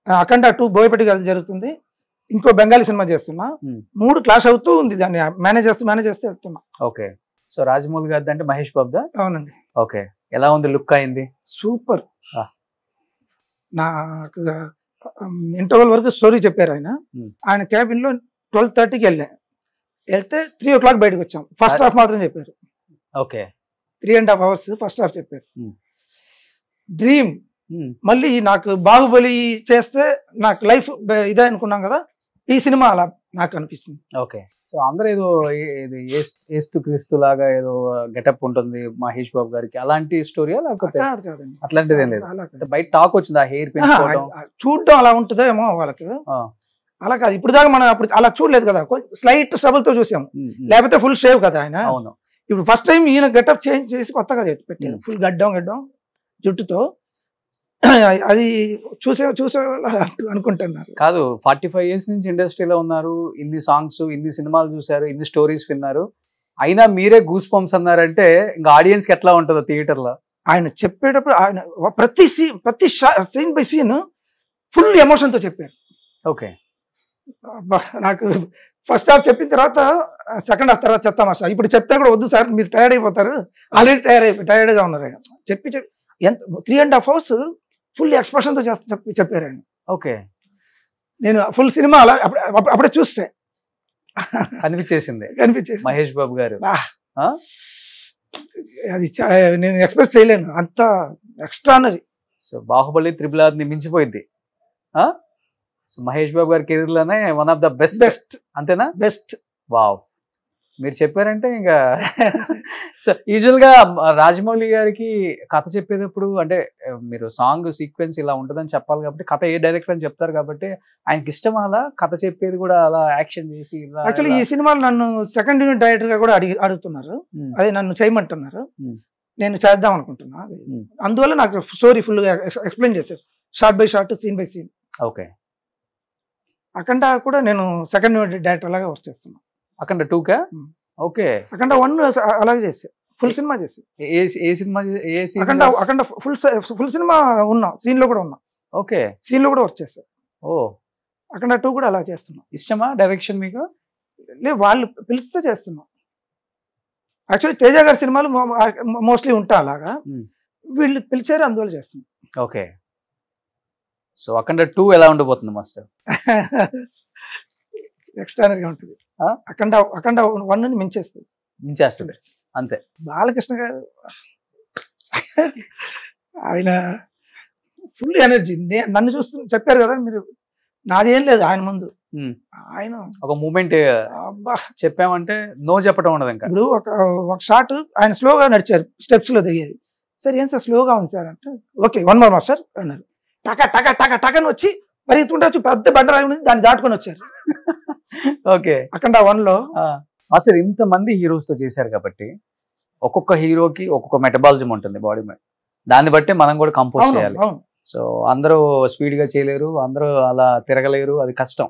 అఖండ 2 బోయపట్టి గారిది జరుగుతుంది ఇంకో బెంగాలీ సినిమా చేస్తున్నా 3 క్లాష్ అవుతూ ఉంది దాన్ని మేనేజ్ చేస్తే వెళ్తున్నా ఓకే సో రాజమౌళి గారిది అంటే మహేష్ బాబుదా అవునండి ఓకే ఎలా ఉంది లుక్ అయింది సూపర్ నాకు ఇంటర్వల్ వరకు స్టోరీ చెప్పారు ఆయన క్యాబిన్ లో 12:30కి వెళ్తే 3 o'clock బయటకు వచ్చాం ఫస్ట్ హాఫ్ మాత్రం చెప్పారు ఓకే 3.5 hours ఫస్ట్ హాఫ్ చెప్పారు డ్రీమ్ మళ్ళీ నాకు బాహుబలి చేస్తే నాకు లైఫ్ ఇదే అనుకున్నాం కదా ఈ సినిమా అలా నాకు అనిపిస్తుంది ఓకే సో అందరూ ఏదో ఏస్తు క్రీస్తు లాగా ఏదో గెటప్ ఉంటుంది మహేష్ బాబు గారికి అలాంటి స్టోరీయా లేకపోతే అట్లాంటిది ఏం లేదు బయట టాక్ వచ్చింది ఆ హెయిర్ పెంచుకోవడం చూడడం అలా ఉంటుందో ఏమో వాళ్ళకి అలా కాదు ఇప్పుడు దాకా మనం అప్పుడు అలా చూడలేదు కదా స్లైట్ స్ట్రబుల్ తో చూసాము లేకపోతే ఫుల్ షేవ్ కదా ఆయన అవును ఇప్పుడు ఫస్ట్ టైం ఈయన గెటప్ చేంజ్ చేసి కొత్తగా పెట్టారు ఫుల్ గడ్డం జుట్టుతో అది చూసే అనుకుంటున్నారు కాదు 45 years నుంచి ఇండస్ట్రీలో ఉన్నారు ఇన్ని సాంగ్స్ ఇన్ని సినిమాలు చూసారు ఇన్ని స్టోరీస్ విన్నారు అయినా మీరే గూస్ పంప్స్ అన్నారంటే ఇంకా ఆడియన్స్ కి ఎట్లా ఉంటుందో థియేటర్ లో ఆయన చెప్పేటప్పుడు ఆయన ప్రతి scene by scene full emotion తో చెప్పారు ఓకే నాకు ఫస్ట్ హాఫ్ చెప్పిన తర్వాత సెకండ్ హాఫ్ తర్వాత చెప్తాం సార్ ఇప్పుడు చెప్తే కూడా వద్దు సార్ మీరు టైర్డ్ అయిపోతారు ఆల్రెడీ టైర్డ్ గా ఉన్నారు ఆయన చెప్పి ఎంత 3.5 hours ఫుల్ ఎక్స్ప్రెషన్ తో చెప్పారు ఆయన ఓకే నేను ఫుల్ సినిమా అలా అప్పుడే చూస్తే కనిపించేసింది మహేష్ బాబు గారు అది నేను ఎక్స్ప్రెస్ చేయలేను అంత ఎక్స్ట్రానరీ సో బాహుబలి RRR ని మించిపోయింది సో మహేష్ బాబు గారి కెరీర్ లోనే వన్ ఆఫ్ ద బెస్ట్ అంతేనా బెస్ట్ వావ్ మీరు చెప్పారంటే ఇంకా సో యూజువల్ గా రాజమౌళి గారికి కథ చెప్పేటప్పుడు అంటే మీరు సాంగ్ సీక్వెన్స్ ఇలా ఉంటుందని చెప్పాలి కాబట్టి కథ ఏ డైరెక్టర్ అని చెప్తారు కాబట్టి ఆయనకి ఇష్టం అలా కథ చెప్పేది కూడా అలా యాక్షన్ చేసి యాక్చువల్లీ ఈ సినిమాలో నన్ను సెకండ్ యూనిట్ డైరెక్టర్ గా కూడా అడుగుతున్నారు అదే నన్ను చేయమంటున్నారు నేను చేద్దాం అనుకుంటున్నా అందువల్ల నాకు స్టోరీ ఫుల్ గా ఎక్స్ప్లెయిన్ చేశారు shot by shot scene by scene okay Akhanda కూడా నేను సెకండ్ యూనిట్ డైరెక్టర్ లాగా వర్క్ చేస్తున్నాను అఖండ 2 ఓకే అఖండ 1 అలాగే చేసా ఫుల్ సినిమా చేసి ఏ సినిమా అఖండ ఫుల్ సినిమా ఉన్నా సీన్ లో కూడా ఉన్నా ఓకే సీన్ లో కూడా వర్క్ చేస్తా ఓ అఖండ 2 కూడా అలా చేస్తున్నా ఇష్టమా డైరెక్షన్ మీకు లేదు వాళ్ళు పిలిస్తే చేస్తున్నా యాక్చువల్లీ తేజ గారి సినిమాలు మోస్ట్లీ ఉంటా అలాగా వీళ్ళు పిలిచారు అందువల్ల చేస్తున్నా ఓకే సో అఖండ 2 ఎలా ఉండబోతుంది మాస్టర్ ఎక్స్ట్రానరీగా ఉంటుంది అఖండ 1 ని మించేస్తుంది అంతే బాలకృష్ణ గారు ఆయన ఫుల్ ఎనర్జీ నన్ను చూస్తూ చెప్పారు కదా మీరు నాదేం లేదు ఆయన ముందు ఆయన ఒక మూమెంట్ చెప్పామంటే నో చెప్పడం ఉండదు ఇంకా ఇప్పుడు ఒక షాట్ ఆయన స్లోగా నడిచారు స్టెప్స్ లో దిగేది సార్ ఏం సార్ స్లోగా ఉంది సార్ అంటే ఓకే 1 more మాస్టర్ అన్నారు టక టక టక టకని వచ్చి పరిగెత్తుకుంటే వచ్చి పెద్ద బండ రాయి ఉంది, దాన్ని దాటుకొని వచ్చారు. ఓకే. అఖండ 1 లో అసలు ఇంతమంది హీరోస్ తో చేశారు కాబట్టి ఒక్కొక్క హీరోకి ఒక్కొక్క మెటబాలిజం ఉంటుంది బాడీ మీద, దాన్ని బట్టి మనం కూడా కంపోజ్ అవును చేయాలి. అవును సో అందరూ స్పీడ్ గా చేయలేరు, అందరూ అలా తిరగలేరు, అది కష్టం.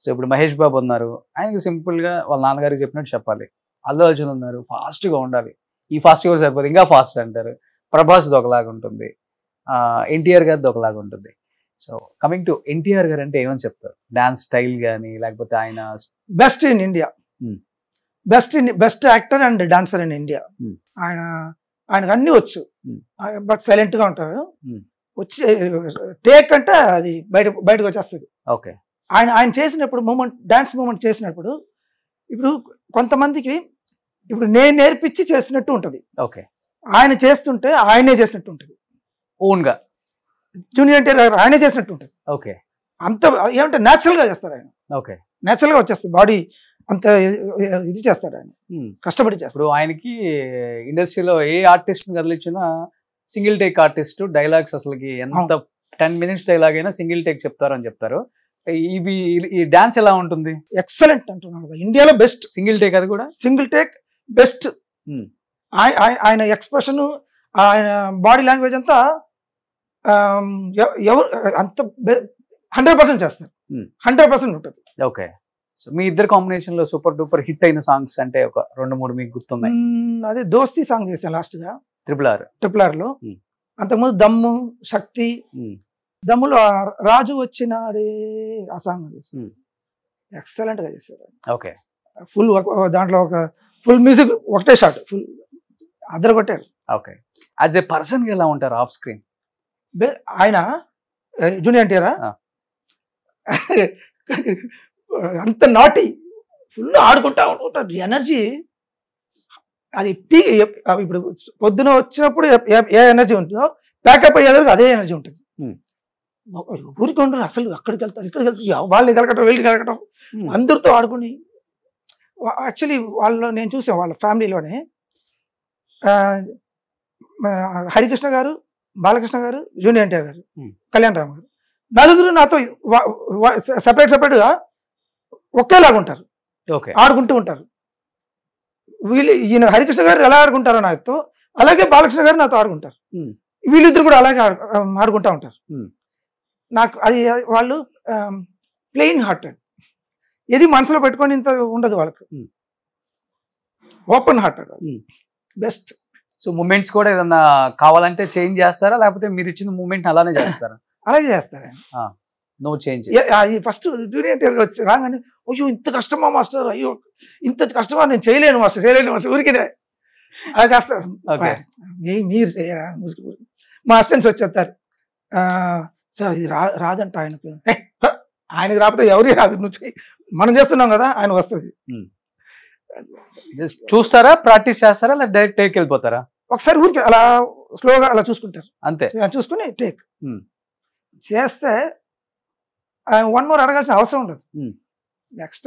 సో ఇప్పుడు మహేష్ బాబు ఉన్నారు, ఆయనకి సింపుల్ గా వాళ్ళ నాన్నగారికి చెప్పినట్టు చెప్పాలి. అల్లు అర్జున్ ఉన్నారు, ఫాస్ట్ గా ఉండాలి, ఈ ఫాస్ట్ కూడా సరిపోదు ఇంకా ఫాస్ట్ అంటారు. ప్రభాస్ది ఒకలాగా ఉంటుంది, ఎన్టీఆర్ గారిది ఒకలాగా ఉంటుంది. సో కమింగ్ టు ఎన్టీఆర్ గారు అంటే ఏమని చెప్తారు? డాన్స్ స్టైల్ కానీ లేకపోతే ఆయన best in India, best actor and dancer in India. ఆయనకు అన్ని వచ్చు, బట్ సైలెంట్ గా ఉంటారు. వచ్చి టేక్ అంటే అది బయటకు వచ్చేస్తుంది. ఓకే. ఆయన చేసినప్పుడు మూమెంట్, డాన్స్ మూమెంట్ చేసినప్పుడు ఇప్పుడు కొంతమందికి ఇప్పుడు నేను నేర్పించి చేసినట్టు ఉంటుంది, ఓకే. ఆయన చేస్తుంటే ఆయనే చేసినట్టు ఉంటుంది, ఓన్ గా జూనియర్ ఎన్టీఆర్ గారు ఆయనే చేసినట్టు ఉంటుంది. ఓకే. అంత ఏమంటే న్యాచురల్ గా చేస్తారు ఆయన, ఓకే. న్యాచురల్ గా వచ్చేస్తుంది బాడీ, అంత ఇది చేస్తాడు ఆయన, కష్టపడి చేస్తాడు. ఇప్పుడు ఆయనకి ఇండస్ట్రీలో ఏ ఆర్టిస్ట్ కదిలిచ్చినా సింగిల్ టేక్ ఆర్టిస్ట్, డైలాగ్స్ అసలుకి ఎంత 10 minutes డైలాగ్ అయినా సింగిల్ టేక్ చెప్తారు అని చెప్తారు. ఇవి ఈ డాన్స్ ఎలా ఉంటుంది? ఎక్సలెంట్ అంటున్నాను, ఇండియాలో బెస్ట్ సింగిల్ టేక్, అది కూడా సింగిల్ టేక్ బెస్ట్. ఆయన ఎక్స్ప్రెషన్, ఆయన బాడీ లాంగ్వేజ్ అంతా ఎవరు అంత 100% చేస్తారు, 100% ఉంటుంది. ఓకే. సో మీ ఇద్దరు కాంబినేషన్ లో సూపర్ డూపర్ హిట్ అయిన సాంగ్స్ అంటే ఒక 2-3 మీకు గుర్తున్నాయి? అదే దోస్తీ సాంగ్ చేశాను లాస్ట్ గా, ట్రిపుల్ ఆర్ లో. అంతకుముందు దమ్ము, శక్తి. దమ్ములో రాజు వచ్చినాడే ఆ సాంగ్ ఎక్సలెంట్ గా చేశారు. ఓకే. ఫుల్ దాంట్లో ఒక ఫుల్ మ్యూజిక్, ఒకటే షాట్ ఫుల్ అద్దరు కొట్టారు. ఓకే. యాజ్ ఏ పర్సన్ ఎలా ఉంటారు ఆఫ్ స్క్రీన్? ఆయన జూనియర్ ఎన్టీఆర్ అంత నాటి, ఫుల్ ఆడుకుంటా ఉంటారు, ఎనర్జీ అది ఇప్పుడు పొద్దున వచ్చినప్పుడు ఏ ఎనర్జీ ఉంటుందో ప్యాకప్ అయ్యేదానికి అదే ఎనర్జీ ఉంటుంది. ఊరికి ఉండరు, అసలు అక్కడికి వెళ్తారు, ఇక్కడికి వెళ్తారు, వాళ్ళని కలకటం వీళ్ళని కలకటం, అందరితో ఆడుకుని. యాక్చువల్లీ వాళ్ళు నేను చూసాను వాళ్ళ ఫ్యామిలీలోనే, హరికృష్ణ గారు, బాలకృష్ణ గారు, జూనియర్ ఎన్టీఆర్ గారు, కళ్యాణ్ రామ్ గారు, నలుగురు నాతో సపరేట్గా ఒకేలాగా ఉంటారు, ఆడుకుంటూ ఉంటారు. ఈయన హరికృష్ణ గారు ఎలా ఆడుకుంటారో నాతో, అలాగే బాలకృష్ణ గారు నాతో ఆడుకుంటారు. వీళ్ళిద్దరు కూడా అలాగే ఆడుకుంటా ఉంటారు. నాకు అది వాళ్ళు ప్లెయిన్ హార్టెడ్, ఏది మనసులో పెట్టుకొని ఇంత ఉండదు వాళ్ళకి, open hearted, best. So moments కూడా ఏదన్నా కావాలంటే చేంజ్ చేస్తారా, లేకపోతే మీరు ఇచ్చిన మూమెంట్ అలానే చేస్తారా? అలాగే చేస్తారు, no change. First junior NTR వచ్చి రాగానే, అయ్యో ఇంత కష్టమా మాస్టర్, అయ్యో ఇంత కష్టమా, నేను చేయలేను మాస్టర్ ఊరికిదే అలా చేస్తారు. మీరు చేయరా, మా అసిస్టెంట్స్ వచ్చేస్తారు, సార్ ఇది రాదంట ఆయనకు, ఆయనకు రాకపోతే ఎవరికి రాదు, నువ్వు చెయ్యి, మనం చేస్తున్నాం కదా, ఆయన వస్తుంది. చూస్తారా, ప్రాక్టీస్ చేస్తారా, లేదా డైరెక్ట్ టేక్ వెళ్ళిపోతారా? ఒకసారి ఊరికి అలా స్లోగా అలా చూసుకుంటారు, అంతే, చూసుకుని టేక్ చేస్తే 1 more అడగాల్సిన అవసరం ఉండదు. నెక్స్ట్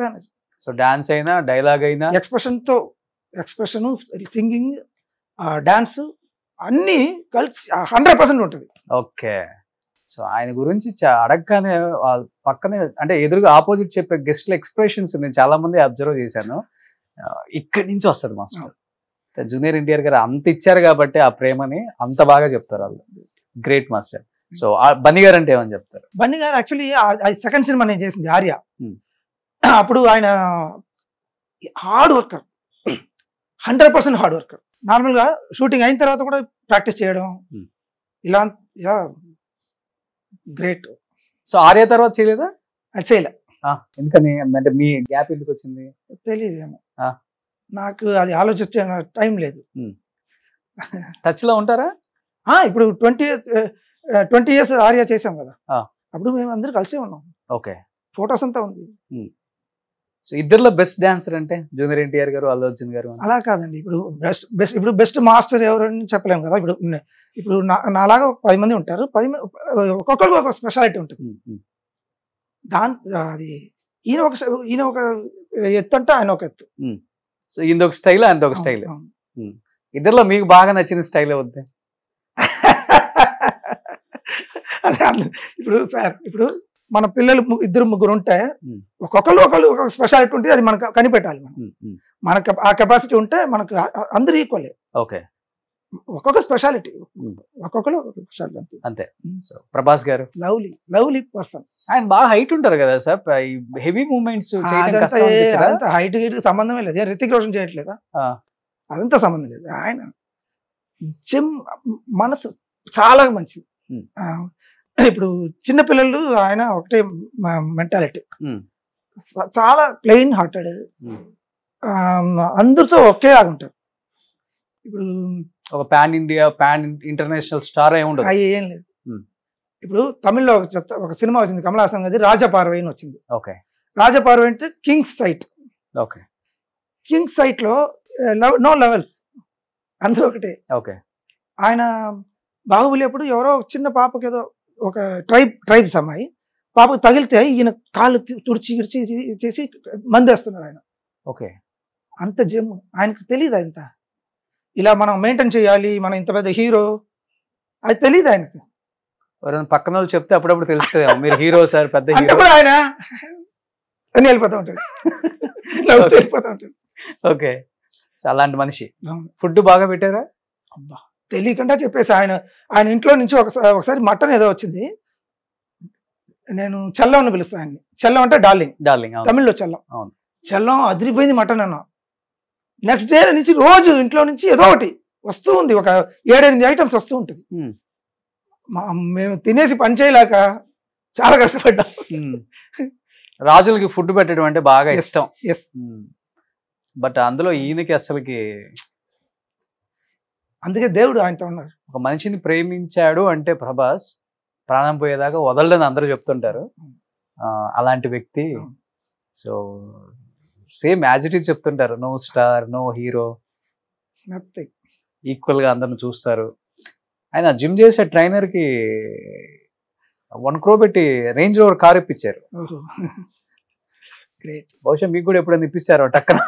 సో డాన్స్ అయినా డైలాగ్ అయినా ఎక్స్ప్రెషన్, సింగింగ్, డాన్స్ అన్ని కలిసి 100% ఉంటుంది. ఓకే. సో ఆయన గురించి అడగగానే పక్కనే అంటే ఎదురుగా ఆపోజిట్ చెప్పే గెస్ట్ల ఎక్స్ప్రెషన్స్ నేను చాలా మంది అబ్జర్వ్ చేశాను, ఇక్కడి నుంచి వస్తుంది మాస్టర్. జూనియర్ ఎన్టీఆర్ గారు అంత ఇచ్చారు కాబట్టి ఆ ప్రేమని అంత బాగా చెప్తారు వాళ్ళు, గ్రేట్ మాస్టర్. సో బన్నీ గారు అంటే ఏమని చెప్తారు? బన్నీ గారు యాక్చువల్లీ సెకండ్ సినిమా నేను చేసింది ఆర్య, అప్పుడు ఆయన హార్డ్ వర్కర్, 100% హార్డ్ వర్కర్. నార్మల్గా షూటింగ్ అయిన తర్వాత కూడా ప్రాక్టీస్ చేయడం ఇలా గ్రేట్. సో ఆర్య తర్వాత చేయలేదా? చేయలే. ఎందుకని, అంటే మీ గ్యాప్ ఎందుకు వచ్చింది? తెలియదేమో నాకు, అది ఆలోచించే టైం లేదు. టచ్ లో ఉంటారా? ఇప్పుడు 20 years ఆర్య చేసాం కదా, అప్పుడు మేము అందరూ కలిసే ఉన్నాం. ఓకే. ఫొటోస్ అంతా ఉంది. సో ఇద్దరులో బెస్ట్ డాన్సర్ అంటే జూనియర్ ఎన్టీఆర్ గారు, అల్లు అర్జున్ గారు? అలా కాదండి, ఇప్పుడు బెస్ట్ మాస్టర్ ఎవరని చెప్పలేము కదా. ఇప్పుడు నాలాగా 10 మంది ఉంటారు, 10 ఒక్కొక్కరికి ఒక స్పెషాలిటీ ఉంటుంది. అది ఈయన ఒక ఎత్తు అంటే ఆయన ఒక ఎత్తు. సో ఈయన ఒక స్టైల్, ఆయన ఒక స్టైల్. ఇద్దరులో మీకు బాగా నచ్చిన స్టైల్ అవుద్ది? ఇప్పుడు సార్, ఇప్పుడు మన పిల్లలు ఇద్దరు ముగ్గురు ఉంటే ఒకళ్ళు ఒక స్పెషాలిటీ ఉంటే అది మనకు కనిపెట్టాలి. మనకు ఆ కెపాసిటీ ఉంటే మనకు అందరు ఈక్వలే. ఓకే, ఒక్కొక్క స్పెషాలిటీ, ఒక్కొక్కరు స్పెషాలిటీ అంతే. సో ప్రభాస్ గారు లవ్లీ పర్సన్. ఆయన బాగా హైట్ ఉంటారు కదా సార్, హెవీ మూవ్మెంట్స్ అదంతా హైట్ కి సంబంధమే లేదు. రితిక్ రోషన్ చేయట్లేదా? అదంతా సంబంధం లేదు. ఆయన జిమ్ మనసు చాలా మంచిది. ఇప్పుడు చిన్నపిల్లలు ఆయన ఒకటే మెంటాలిటీ, చాలా ప్లెయిన్ హార్టెడ్, అందరితో ఒకేలాగా ఉంటారు. ఇప్పుడు ఒక pan India pan international star ఏం ఉండదు, ఏం లేదు. ఇప్పుడు తమిళ్లో ఒక సినిమా వచ్చింది కమల్ హాసన్ గారి, రాజపార్వై అని వచ్చింది. ఓకే, రాజపార్వై అంటే kings sight. Okay, kings sight లో నో లెవెల్స్, అందరూ ఒకటే. ఓకే, ఆయన బాహుబలి అప్పుడు ఎవరో చిన్న పాపకి ఏదో ఒక ట్రైబ్స్ అమ్మాయి పాపకు తగిలితే ఈయన కాళ్ళు తుడిచి గిడిచి చేసి మందేస్తున్నారు ఆయన. ఓకే, అంత జిమ్ ఆయనకు తెలియదు. అంత ఇలా మనం మెయింటైన్ చేయాలి, మనం ఇంత పెద్ద హీరో, అది తెలియదు ఆయనకు. పక్కన వాళ్ళు చెప్తే అప్పుడప్పుడు తెలుస్తుంది మీరు హీరో సార్, పెద్ద హీరో ఆయన అని వెళ్ళిపోతా ఉంటాడు, వెళ్ళిపోతా ఉంటాడు. ఓకే, అలాంటి మనిషి. ఫుడ్ బాగా పెట్టారా? అబ్బా, తెలియకుండా చెప్పేసి ఆయన ఇంట్లో నుంచి ఒకసారి మటన్ ఏదో వచ్చింది. నేను చెల్లం అని పిలుస్తాను ఆయన్ని. చెల్లం అంటే డార్లింగ్, తమిళ్లో చెల్లం. చెల్లం అదిరిపోయింది మటన్ అన్న. నెక్స్ట్ డే నుంచి రోజు ఇంట్లో నుంచి ఏదో ఒకటి వస్తూ ఉంది, ఒక 7-8 ఐటమ్స్ వస్తూ ఉంటుంది. మేము తినేసి పని చేయలేక చాలా కష్టపడ్డాం. రాజులకి ఫుడ్ పెట్టడం అంటే బాగా ఇష్టం. ఎస్, బట్ అందులో ఈయనకి అసలుకి, అందుకే దేవుడు ఆయనతో ఉన్నారు. ఒక మనిషిని ప్రేమించాడు అంటే ప్రభాస్ ప్రాణం పోయేదాకా వదలడని అందరూ చెప్తుంటారు. అలాంటి వ్యక్తి. So same as it is చెప్తుంటారు, no star no hero, equal గా అందరిని చూస్తారు. ఆయన జిమ్ చేసే ట్రైనర్ కి 1 crore పెట్టి రేంజ్ రోవర్ కార్ ఇప్పించారు. బహుశా మీకు కూడా ఎప్పుడైనా ఇప్పిస్తారో టక్కన.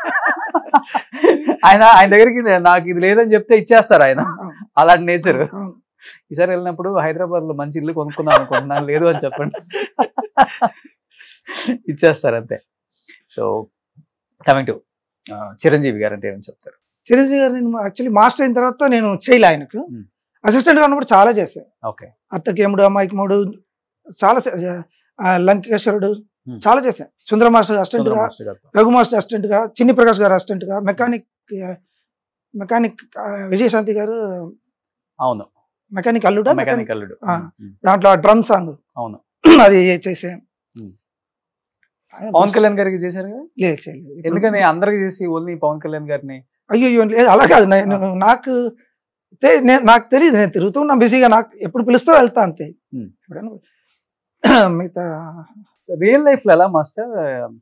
ఆయన దగ్గరికి నాకు ఇది లేదని చెప్తే ఇచ్చేస్తారు ఆయన, అలాంటి నేచర్. ఈసారి వెళ్ళినప్పుడు హైదరాబాద్ లో మంచి ఇల్లు కొనుక్కుందాం అనుకుంటున్నాను, లేదు అని చెప్పండి, ఇచ్చేస్తారు అంతే. సో కమింగ్ టు చిరంజీవి గారు అంటే ఏమని చెప్తారు? చిరంజీవి గారు నేను యాక్చువల్లీ మాస్టర్ అయిన తర్వాత నేను చేయలే, ఆయనకు అసిస్టెంట్ గా ఉన్నప్పుడు చాలా చేశాను. ఓకే, అత్తకేముడు, అమ్మాయికి మూడు, చాలా లంకేశ్వరుడు చాలా చేశాను. సుందర మాస్టర్ అసిస్టెంట్ గా, రఘు మాస్టర్ అసిస్టెంట్ గా, చిన్ని ప్రకాష్ గారు అసిస్టెంట్ గా, మెకానిక్ విజయశాంతి గారు, అవును మెకానిక్ అల్లుడు, దాంట్లో డ్రమ్ సాంగ్, అవును అది చేసాం. పవన్ కళ్యాణ్ గారికి చేశారు కదా? లేదు చేయలేదు. ఎందుకని అందరికి చేసి ఓన్లీ పవన్ కళ్యాణ్ గారిని? అయ్యో లేదు, అలా కాదు. నాకు తెలియదు, నేను తిరుగుతున్నా బిజీగా, నాకు ఎప్పుడు పిలుస్తూ వెళ్తా అంతే. మిగతా రియల్ లైఫ్ లో ఎలా మాస్టర్?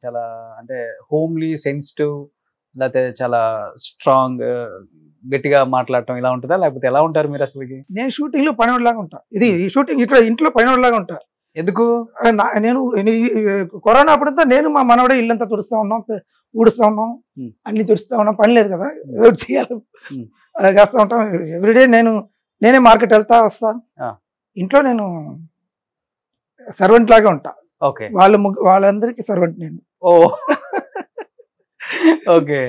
చాలా అంటే హోమ్లీ, సెన్సిటివ్, లేకపోతే చాలా స్ట్రాంగ్, గట్టిగా మాట్లాడటం ఇలా ఉంటుందా, లేకపోతే ఎలా ఉంటారు మీరు అసలుకి? నేను షూటింగ్ లో పనివాడిలాగా ఉంటా. ఈ షూటింగ్ ఇక్కడ ఇంట్లో పనివాడిలాగా ఉంటా. ఎందుకు? నేను కరోనా అప్పుడంతా నేను మా మనవడే ఇల్లంతా తుడుస్తా ఉన్నాం, ఊడుస్తా ఉన్నాం, అన్ని తుడుస్తా ఉన్నాం. పని లేదు కదా, ఏదో చేయాలి, అలా చేస్తా ఉంటాం. ఎవ్రీడే నేనే మార్కెట్ వెళ్తా వస్తా. ఇంట్లో నేను సర్వెంట్ లాగా ఉంటా. ఓకే, వాళ్ళందరికీ సర్వెంట్ నేను. ఓ ఓకే.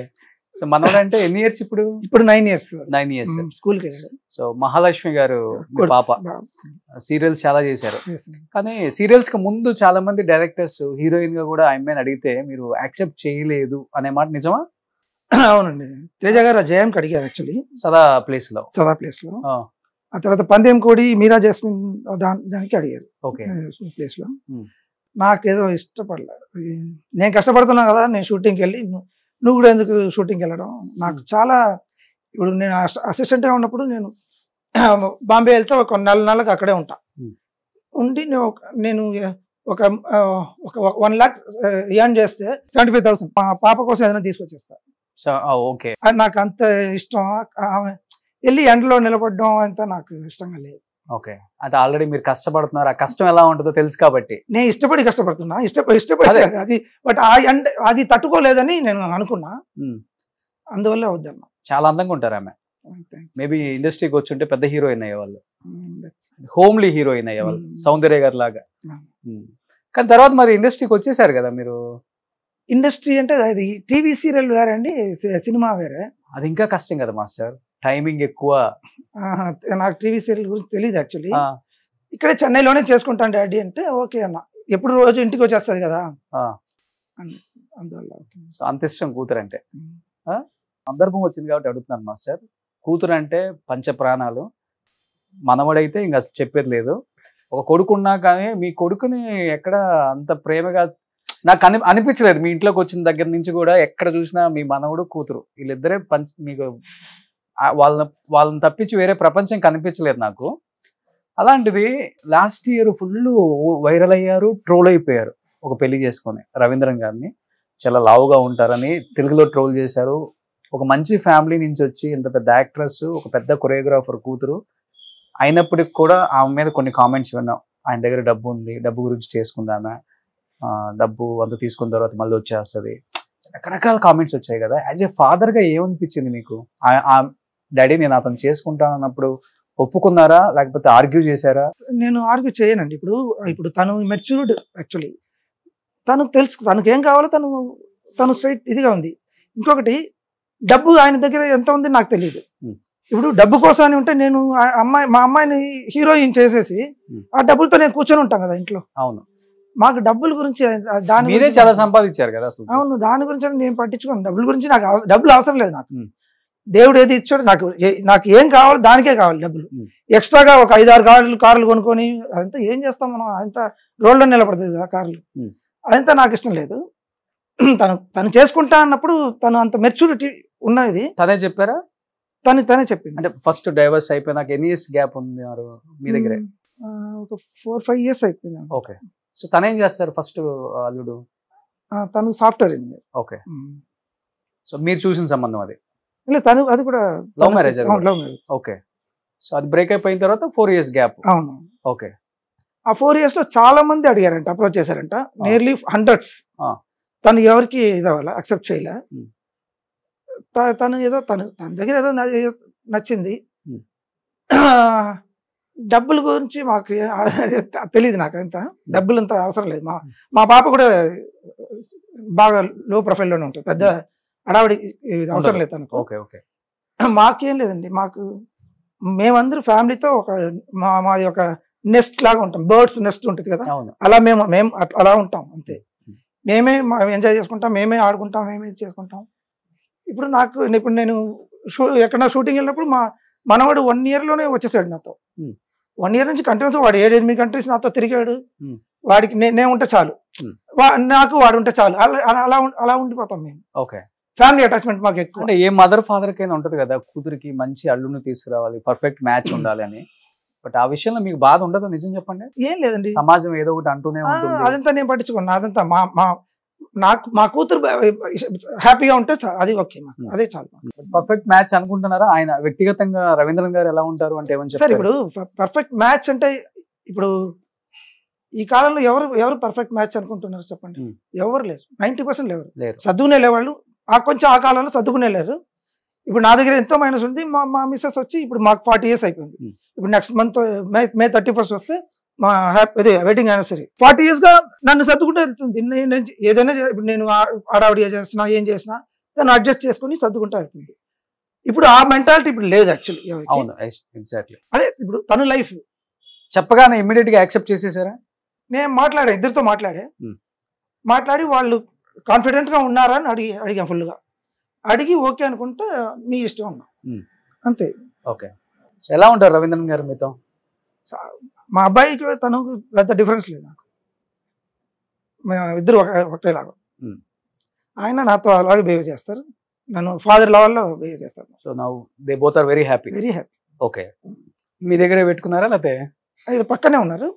సో మనోడు అంటే ఎన్ని ఇయర్స్ ఇప్పుడు? 9 years. స్కూల్కి వెళ్ళాడు. సో మహాలక్ష్మి గారు పాప సీరియల్స్ చాలా చేశారు, కానీ సీరియల్స్ కి ముందు చాలా మంది డైరెక్టర్స్ హీరోయిన్ గా కూడా అమ్మాయిని అడిగితే మీరు యాక్సెప్ట్ చేయలేదు అనే మాట నిజమా? అవునండి, తేజ గారు జయంకి అడిగారు యాక్చువల్లీ, సదా ప్లేస్ లో. ఆ తర్వాత పందెం కోడి మీరా జాస్మిన్ దానికి అడిగారు ప్లేస్ లో. నాకేదో ఇష్టపడలేదు. నేను కష్టపడుతున్నా కదా, నేను షూటింగ్కి వెళ్ళి నువ్వు కూడా ఎందుకు షూటింగ్కి వెళ్ళడం, నాకు చాలా. ఇప్పుడు నేను అసిస్టెంట్గా ఉన్నప్పుడు నేను బాంబే వెళ్తే ఒక 4 నెలలకు అక్కడే ఉంటా. ఉండి నేను ఒక 1 lakh ఎర్న్ చేస్తే 75,000 మా పాప కోసం ఏదైనా తీసుకొచ్చేస్తా. నాకు అంత ఇష్టం. వెళ్ళి ఎండలో నిలబడడం అంతా నాకు ఇష్టంగా లేదు. ఓకే, అంటే ఆల్రెడీ మీరు కష్టపడుతున్నారు, ఆ కష్టం ఎలా ఉంటుందో తెలుసు కాబట్టి. నేను ఇష్టపడి కష్టపడుతున్నా, ఇష్టపడి అది, బట్ అది తట్టుకోలేదని నేను అనుకున్నా, అందువల్ల వద్దన్నా. చాలా అందంగా ఉంటారు ఆమె. మేబీ ఇండస్ట్రీకి వచ్చి ఉంటే పెద్ద హీరోయిన్ అయ్యేవాళ్ళు, హోమ్లీ హీరోయిన్ అయ్యేవాళ్ళు, సౌందర్య గారి లాగా. కానీ తర్వాత మరి ఇండస్ట్రీకి వచ్చేసారు కదా మీరు. ఇండస్ట్రీ అంటే అది టీవీ సీరియల్ వేరే అండి, సినిమా వేరే. అది ఇంకా కష్టం కదా మాస్టర్, టైమింగ్ ఎక్కువ. ఆహా, నాకు టీవీ సీరియల్ గురించి తెలియదు యాక్చువల్లీ. ఇక్కడే చెన్నైలోనే చేసుకుంటాను డాడీ అంటే ఓకే అన్న, ఎప్పుడు రోజు ఇంటికి వచ్చేస్తుంది కదా అందువల్ల. సో అంత ఇష్టం కూతురు అంటే. సందర్భం వచ్చింది కాబట్టి అడుగుతున్నాను మాస్టర్, కూతురు అంటే పంచ ప్రాణాలు, మనవడైతే ఇంకా చెప్పేది లేదు. ఒక కొడుకున్నా కానీ మీ కొడుకుని ఎక్కడ అంత ప్రేమగా నాకు అనిపించలేదు. మీ ఇంట్లోకి వచ్చిన దగ్గర నుంచి కూడా ఎక్కడ చూసినా మీ మనవడు కూతురు వీళ్ళిద్దరే మీకు వాళ్ళని తప్పించి వేరే ప్రపంచం కనిపించలేదు నాకు. అలాంటిది లాస్ట్ ఇయర్ ఫుల్ వైరల్ అయ్యారు, ట్రోల్ అయిపోయారు. ఒక పెళ్లి చేసుకొని రవీంద్రన్ గారిని, చాలా లావుగా ఉంటారని తెలుగులో ట్రోల్ చేశారు. ఒక మంచి ఫ్యామిలీ నుంచి వచ్చి ఇంత పెద్ద యాక్ట్రెస్, ఒక పెద్ద కొరియోగ్రాఫర్ కూతురు అయినప్పటికి కూడా ఆమె మీద కొన్ని కామెంట్స్ విన్నాం. ఆయన దగ్గర డబ్బు ఉంది, డబ్బు గురించి చేసుకుందామా, డబ్బు అంత తీసుకున్న తర్వాత మళ్ళీ వచ్చేస్తుంది, రకరకాల కామెంట్స్ వచ్చాయి కదా. యాజ్ ఏ ఫాదర్గా ఏమనిపించింది మీకు? డాడీ నేను అతను చేసుకుంటానన్నప్పుడు ఒప్పుకున్నారా లేకపోతే ఆర్గ్యూ చేశారా? నేను ఆర్గ్యూ చేయనండి. ఇప్పుడు తను మెచ్యూర్డ్ యాక్చువల్లీ, తనకు తెలుసు తనకు ఏం కావాలో తను స్ట్రైట్ ఇదిగా ఉంది. ఇంకొకటి డబ్బు ఆయన దగ్గర ఎంత ఉంది నాకు తెలియదు. ఇప్పుడు డబ్బు కోసం అని ఉంటే నేను మా అమ్మాయిని హీరోయిన్ చేసేసి ఆ డబ్బులతో నేను కూర్చొని ఉంటాను కదా ఇంట్లో. అవును, మాకు డబ్బుల గురించి మీరే చాలా సంపాదించారు కదా అసలు. అవును, దాని గురించి నేను పట్టించుకోను. డబ్బుల గురించి నాకు డబ్బులు అవసరం లేదు. నాకు దేవుడు ఏది ఇచ్చాడు, నాకు ఏం కావాలో దానికే కావాలి డబ్బులు. ఎక్స్ట్రాగా ఒక 5-6 కార్లు కొనుక్కొని అదంతా ఏం చేస్తాం మనం, అదంతా రోడ్లో నిలబడుతుంది కదా కార్లు, అదంతా నాకు ఇష్టం లేదు. తను చేసుకుంటా అన్నప్పుడు తను అంత మెచ్యూరిటీ ఉన్నది. తనే చెప్పారా? తనే చెప్పింది. అంటే ఫస్ట్ డైవర్స్ అయిపోయినాక ఎన్ని ఇయర్స్ గ్యాప్ ఉంది మీ దగ్గర? ఒక 4-5 years అయిపోయింది. ఓకే. సో తనేం చేస్తారు ఫస్ట్ అల్లుడు? తను సాఫ్ట్వేర్ ఇంజనీర్. ఓకే. సో మీరు చూసిన సంబంధం అది? తను అది కూడా love marriage. Love marriage. Okay. So అది బ్రేక్ అయిపోయిన తర్వాత 4 years గ్యాప్. అవును. ఓకే. ఆ 4 years లో చాలా మంది అడిగారంట, అప్రోచ్ చేశారంట, నియర్లీ 100s. తను ఎవరికి ఇదవ్వాల అక్సెప్ట్ చేయలే. తను ఏదో తన దగ్గర ఏదో నచ్చింది. డబ్బుల గురించి మాకు తెలియదు, నాకు అంత డబ్బులు అంత అవసరం లేదు. మా పాప కూడా బాగా లో ప్రొఫైల్లోనే ఉంటుంది, పెద్ద అడావిడి అవసరం లేదు తనకు. ఓకే. ఓకే. మాకేం లేదండి, మేమందరూ ఫ్యామిలీతో మాది ఒక నెస్ట్ లాగా ఉంటాం, బర్డ్స్ నెస్ట్ ఉంటుంది కదా, అలా మేము అలా ఉంటాం అంతే. మేమే ఎంజాయ్ చేసుకుంటాం, మేమే ఆడుకుంటాం, మేమే చేసుకుంటాం. ఇప్పుడు నేను ఎక్కడ షూటింగ్ వెళ్ళినప్పుడు మా మనవాడు 1 year లోనే వచ్చేసాడు నాతో. 1 year నుంచి కంటిన్యూస్ వాడు 7-8 countries నాతో తిరిగాడు. వాడికి నేను ఉంటే చాలు, నాకు వాడు ఉంటే చాలు, అలా ఉండిపోతాం మేము. ఓకే. ఫ్యామిలీ అటాచ్మెంట్ మాకు ఎక్కువ. అంటే ఏ మదర్ ఫాదర్ కైనా ఉంటది కదా, కూతురికి మంచి అల్లుని తీసుకురావాలి, పర్ఫెక్ట్ మ్యాచ్ ఉండాలి అని. బట్ ఆ విషయంలో మీకు బాధ ఉండదు? నిజం చెప్పండి. ఏం లేదండి, సమాజం ఏదో ఒకటి అంటూనే ఉంటుంది. అదంతా నేను పట్టించుకున్నా. అదంతా మా కూతురు హ్యాపీగా ఉంటే అది ఓకే, అదే చాలు. పర్ఫెక్ట్ మ్యాచ్ అనుకుంటున్నారా? ఆయన వ్యక్తిగతంగా రవీంద్రన్ గారు ఎలా ఉంటారు అంటే ఏమని చెప్తారు? ఇప్పుడు పర్ఫెక్ట్ మ్యాచ్ అంటే ఇప్పుడు ఈ కాలంలో ఎవరు పర్ఫెక్ట్ మ్యాచ్ అనుకుంటున్నారు చెప్పండి? ఎవరు లేరు, 90% లేరు. చదువునే లేవాళ్ళు, కొంచెం ఆ కాలంలో చదువుకునే లేరు. ఇప్పుడు నా దగ్గర ఎంతో మైనస్ ఉంది. మా మిస్సెస్ వచ్చి ఇప్పుడు మాకు 40 years అయిపోయింది. ఇప్పుడు నెక్స్ట్ మంత్ మే 31st వస్తే మా వెడ్డింగ్ యానివర్సరీ. 40 years గా నన్ను సర్దుకుంటూ వెళ్తుంది. ఏదైనా ఇప్పుడు నేను ఆడావిడి చేస్తున్నా, ఏం చేసినా దాన్ని అడ్జస్ట్ చేసుకుని సర్దుకుంటూ వెళ్తుంది. ఇప్పుడు ఆ మెంటాలిటీ ఇప్పుడు లేదు యాక్చువల్లీ. అవును, ఎగ్జాక్ట్లీ. అదే ఇప్పుడు తను లైఫ్ చెప్పగానే ఇమ్మీడియట్ గా యాక్సెప్ట్ చేసేసారా? నేను ఇద్దరితో మాట్లాడి వాళ్ళు కాన్ఫిడెంట్ గా ఉన్నారా అని అడిగాం ఫుల్గా. అడిగి ఓకే అనుకుంటే మీ ఇష్టం అన్నా, అంతే. ఓకే. సో ఎలా ఉంటారు రవీంద్రన్ గారు మీతో? మా అబ్బాయికి తనకు పెద్ద డిఫరెన్స్ లేదు, నాకు ఇద్దరు ఒకటేలాగా. ఆయన నాతో అలాగే బిహేవ్ చేస్తారు, నన్ను ఫాదర్ లెవెల్లో బిహేవ్ చేస్తారు. So now they both are very happy. Okay. మీ దగ్గరే పెట్టుకున్నారా లేకపోతే? ఇది పక్కనే ఉన్నారు,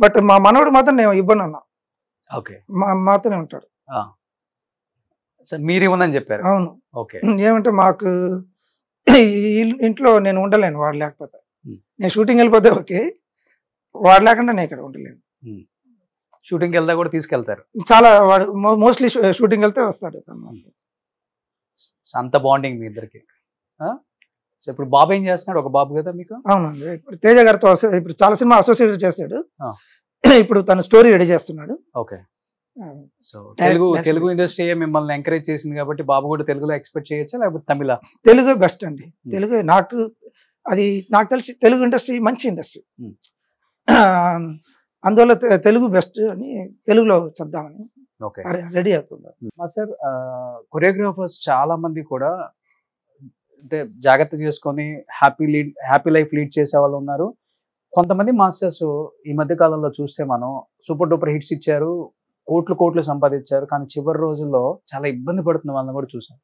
బట్ మా మనవడు మాత్రం నేను ఇవ్వను అన్నా. ఓకే. మాతోనే ఉంటాడు. మీరు ఇవ్వనని చెప్పారు? అవును. ఓకే. ఏమంటే మాకు ఇంట్లో నేను ఉండలేను వాడు లేకపోతే. నేను షూటింగ్ వెళ్ళిపోతే ఓకే, వాడు లేకుండా నేను ఇక్కడ ఉండలేను. షూటింగ్కి వెళ్తా కూడా తీసుకెళ్తారు? చాలా, వాడు మోస్ట్లీ షూటింగ్ వెళ్తే వస్తాడు. అంత బాండింగ్ మీ ఇద్దరికి. సో ఇప్పుడు బాబు ఏం చేస్తున్నాడు? ఒక బాబు కదా మీకు? అవునండి. ఇప్పుడు తేజ గారితో ఇప్పుడు చాలా సినిమా అసోసియేట్ చేస్తాడు. ఇప్పుడు తన స్టోరీ రెడీ చేస్తున్నాడు. ఓకే. సో తెలుగు ఇండస్ట్రీ మిమ్మల్ని ఎంకరేజ్ చేసింది కాబట్టి బాబు కూడా తెలుగులో ఎక్స్పెక్ట్ చేయొచ్చా, లేకపోతే తమిళ? తెలుగు బెస్ట్ అండి. తెలుగు నాకు తెలిసి తెలుగు ఇండస్ట్రీ మంచి ఇండస్ట్రీ, అందువల్ల తెలుగు బెస్ట్ అని తెలుగులో చెప్దామని రెడీ అవుతున్నారు. మాస్టర్, కొరియోగ్రాఫర్స్ చాలా మంది కూడా అంటే జాగ్రత్త చేసుకొని హ్యాపీ లైఫ్ లీడ్ చేసే వాళ్ళు ఉన్నారు. కొంతమంది మాస్టర్స్ ఈ మధ్య కాలంలో చూస్తే మనం సూపర్ డూపర్ హిట్స్ ఇచ్చారు, కోట్లు సంపాదించారు, కానీ చివరి రోజుల్లో చాలా ఇబ్బంది పడుతున్న వాళ్ళని కూడా చూసాను.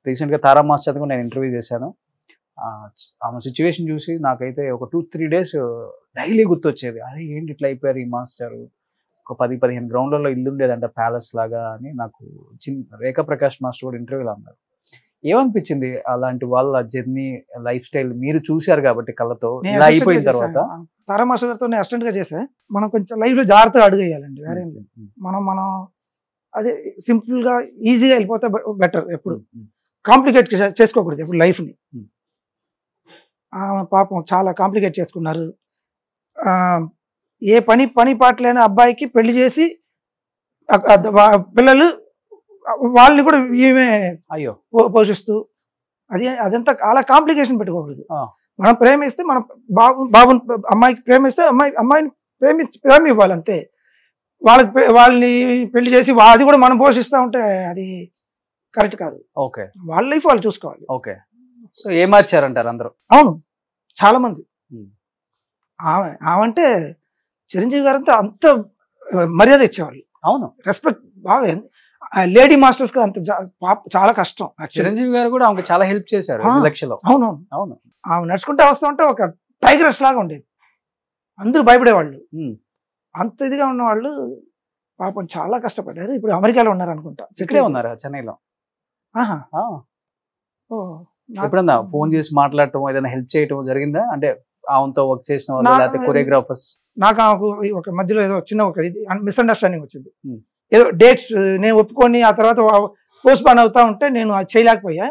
రీసెంట్గా తారా మాస్టర్ కూడా నేను ఇంటర్వ్యూ చేశాను. ఆమె సిచ్యువేషన్ చూసి నాకైతే ఒక 2-3 days డైలీ గుర్తొచ్చేది. అదే ఏంటి ఇట్లా అయిపోయారు ఈ మాస్టర్, ఒక 10-15 గ్రౌండ్లలో ఇల్లు ఉండేదంట ప్యాలెస్ లాగా అని నాకు రేఖా ప్రకాష్ మాస్టర్ కూడా ఇంటర్వ్యూలో అన్నారు. ఏమనిపించింది అలాంటి వాళ్ళ జర్నీ, లైఫ్ స్టైల్ మీరు చూశారు కాబట్టి కళ్ళతో, ఇలా అయిపోయిన తర్వాత? తారా మాస్టర్ గారితో అసిస్టెంట్ గా చేసా. మనం కొంచెం లైఫ్ లో జాగ్రత్తగా అడుగేయాలండి, వేరే మనం అదే సింపుల్ గా ఈజీగా వెళ్ళిపోతే బెటర్. ఎప్పుడు కాంప్లికేట్ చేసుకోకూడదు ఎప్పుడు లైఫ్ ని. పాపం చాలా కాంప్లికేట్ చేసుకున్నారు. ఏ పని పాట లేని అబ్బాయికి పెళ్లి చేసి పిల్లలు వాళ్ళని కూడా ఈమె అయ్యో పోషిస్తూ, అదంతా అలా కాంప్లికేషన్ పెట్టుకోకూడదు. మనం ప్రేమిస్తే మన బాబుని అమ్మాయికి ప్రేమిస్తే అమ్మాయిని ప్రేమ ఇవ్వాలి అంతే. వాళ్ళని పెళ్లి చేసి అది కూడా మనం పోషిస్తూ ఉంటే అది కరెక్ట్ కాదు. ఓకే, వాళ్ళ లైఫ్ వాళ్ళు చూసుకోవాలి. ఓకే. సో ఏం మార్చారంటారు అందరూ? అవును, చాలా మంది. ఆమె అంటే చిరంజీవి గారంతా అంత మర్యాద ఇచ్చేవాళ్ళు. అవును, రెస్పెక్ట్ బాగా. లేడీ మాస్టర్స్ కి అంత చాలా కష్టం. చిరంజీవి గారు కూడా ఆమెకు చాలా హెల్ప్ చేశారు లక్షలో. అవును. ఆమె నడుచుకుంటే వస్తూ ఉంటే ఒక టైగర్స్ లాగా ఉండేది, అందరూ భయపడేవాళ్ళు. అంత ఇదిగా ఉన్నవాళ్ళు పాపం చాలా కష్టపడ్డారు. ఇప్పుడు అమెరికాలో ఉన్నారు అనుకుంటా. ఇక్కడే ఉన్నారా? చెన్నైలో? ఎప్పుడన్నా ఫోన్ చేసి మాట్లాడటం, ఏదైనా హెల్ప్ చేయటం జరిగిందా? అంటే ఆమెతో వర్క్ చేసిన వాళ్ళు, లేకపోతే కొరియోగ్రాఫర్స్? నాకు ఒక మధ్యలో ఏదో చిన్న ఒక మిస్అండర్స్టాండింగ్ వచ్చింది. ఏదో డేట్స్ నేను ఒప్పుకొని ఆ తర్వాత పోస్ట్ పోన్ అవుతా ఉంటే నేను అది చేయలేకపోయా.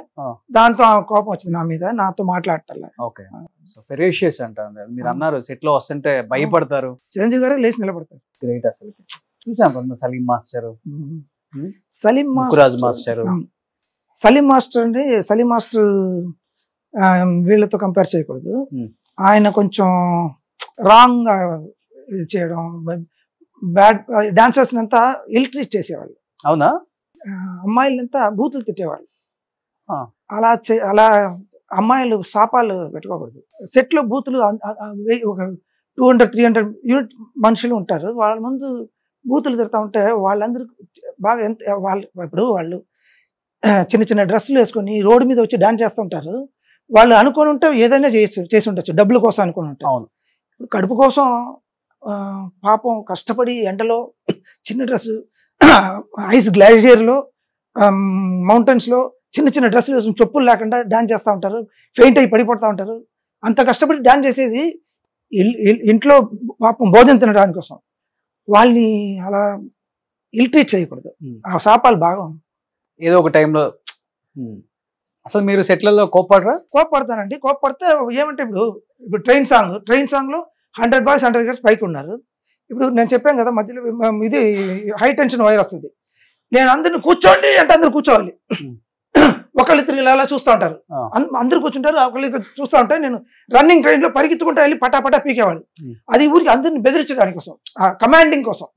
దాంతో కోపం వచ్చింది నా మీద, నాతో మాట్లాడటల్లా. ఓకే. సో ఫెరేషియస్ అంటారు మీరు అన్నారు, సెట్ లో వస్తుంటే భయపడతారు. చిరంజీవి గారు లేచి నిలబడతారు. గ్రేట్. అసలు చూసాం Salim master, Salim master. Salim master అండి, సలీం మాస్టర్ వీళ్ళతో కంపేర్ చేయకూడదు. ఆయన కొంచెం రాంగ్ చేయడం, బ్యాడ్ డాన్సర్స్ అంతా ఇల్ ట్రీట్ చేసేవాళ్ళు. అవునా? అమ్మాయిలంతా బూతులు తిట్టేవాళ్ళు. అలా అమ్మాయిలు శాపాలు పెట్టుకోకూడదు. సెట్ లో బూతులు ఒక 200-300 యూనిట్ మనుషులు ఉంటారు, వాళ్ళ ముందు బూతులు తిడతా ఉంటే వాళ్ళందరూ బాగా ఇప్పుడు వాళ్ళు చిన్న చిన్న డ్రెస్సులు వేసుకొని రోడ్డు మీద వచ్చి డాన్స్ చేస్తూ ఉంటారు. వాళ్ళు అనుకొని ఉంటే ఏదైనా చేసి ఉండొచ్చు, డబ్బుల కోసం అనుకుని ఉంటారు. అవును. కడుపు కోసం పాపం కష్టపడి ఎండలో చిన్న డ్రెస్, ఐస్ గ్లేషియర్లో, మౌంటైన్స్లో చిన్న చిన్న డ్రెస్సులు వేసుకుని చెప్పులు లేకుండా డాన్స్ చేస్తూ ఉంటారు, ఫెయింట్ అయ్యి పడిపోతూ ఉంటారు. అంత కష్టపడి డాన్స్ చేసేది ఇంట్లో పాపం భోజనం తినడానికి కోసం. వాళ్ళని అలా ఇల్ట్రీట్ చేయకూడదు. ఆ శాపాలు బాగా ఏదో ఒక టైంలో. అసలు మీరు సెట్లలో కోప్పడతానండి. కోప్పడితే ఏమంటే ఇప్పుడు ట్రైన్ సాంగ్లో 100 boys 100 girls పైకి ఉన్నారు. ఇప్పుడు నేను చెప్పాను కదా, మధ్యలో ఇది హై టెన్షన్ వైర్ వస్తుంది. నేను అందరిని కూర్చోండి అంటే అందరు కూర్చోవాలి. ఒకళ్ళిద్దరు ఇలా చూస్తూ ఉంటారు, అందరు కూర్చుంటారు, ఒకళ్ళు చూస్తూ ఉంటారు. నేను రన్నింగ్ ట్రైన్ లో పరిగెత్తుకుంటూ వెళ్ళి పటాపటా పీకేవాళ్ళు. అది ఊరికి అందరిని బెదిరించడానికి కోసం, కమాండింగ్ కోసం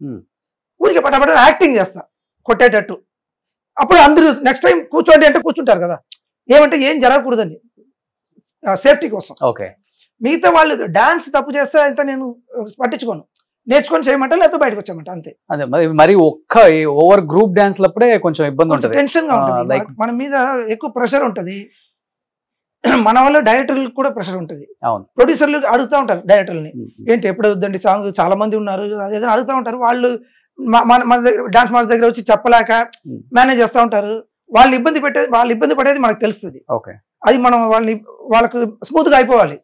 ఊరికి పటాపటా యాక్టింగ్ చేస్తా కొట్టేటట్టు. అప్పుడు అందరూ నెక్స్ట్ టైం కూర్చోండి అంటే కూర్చుంటారు కదా. ఏమంటే ఏం జరగకూడదండి, సేఫ్టీ కోసం. ఓకే. మిగతా వాళ్ళు డాన్స్ తప్పు చేస్తే అయితే నేను పట్టించుకోను, నేర్చుకొని చేయమంటా, లేకపోతే బయటకు వచ్చామంట అంతే. అదే మరి ఒక్క ఓవర్ గ్రూప్ డాన్స్ లప్పుడే కొంచెం ఇబ్బంది ఉంటుంది, టెన్షన్ గా ఉంటుంది. మన మీద ఎక్కువ ప్రెషర్ ఉంటుంది. మన వల్ల డైరెక్టర్లకు కూడా ప్రెషర్ ఉంటుంది. ప్రొడ్యూసర్లు అడుగుతూ ఉంటారు డైరెక్టర్ని, ఏంటి ఎప్పుడు వద్దండి సాంగ్, చాలా మంది ఉన్నారు అదేదో అడుగుతూ ఉంటారు. వాళ్ళు మన దగ్గర డాన్స్ మాస్టర్ దగ్గర వచ్చి చెప్పలేక మేనేజ్ చేస్తూ ఉంటారు. వాళ్ళు ఇబ్బంది పడేది మనకు తెలుస్తుంది. అది మనం వాళ్ళకు స్మూత్ గా అయిపోవాలి.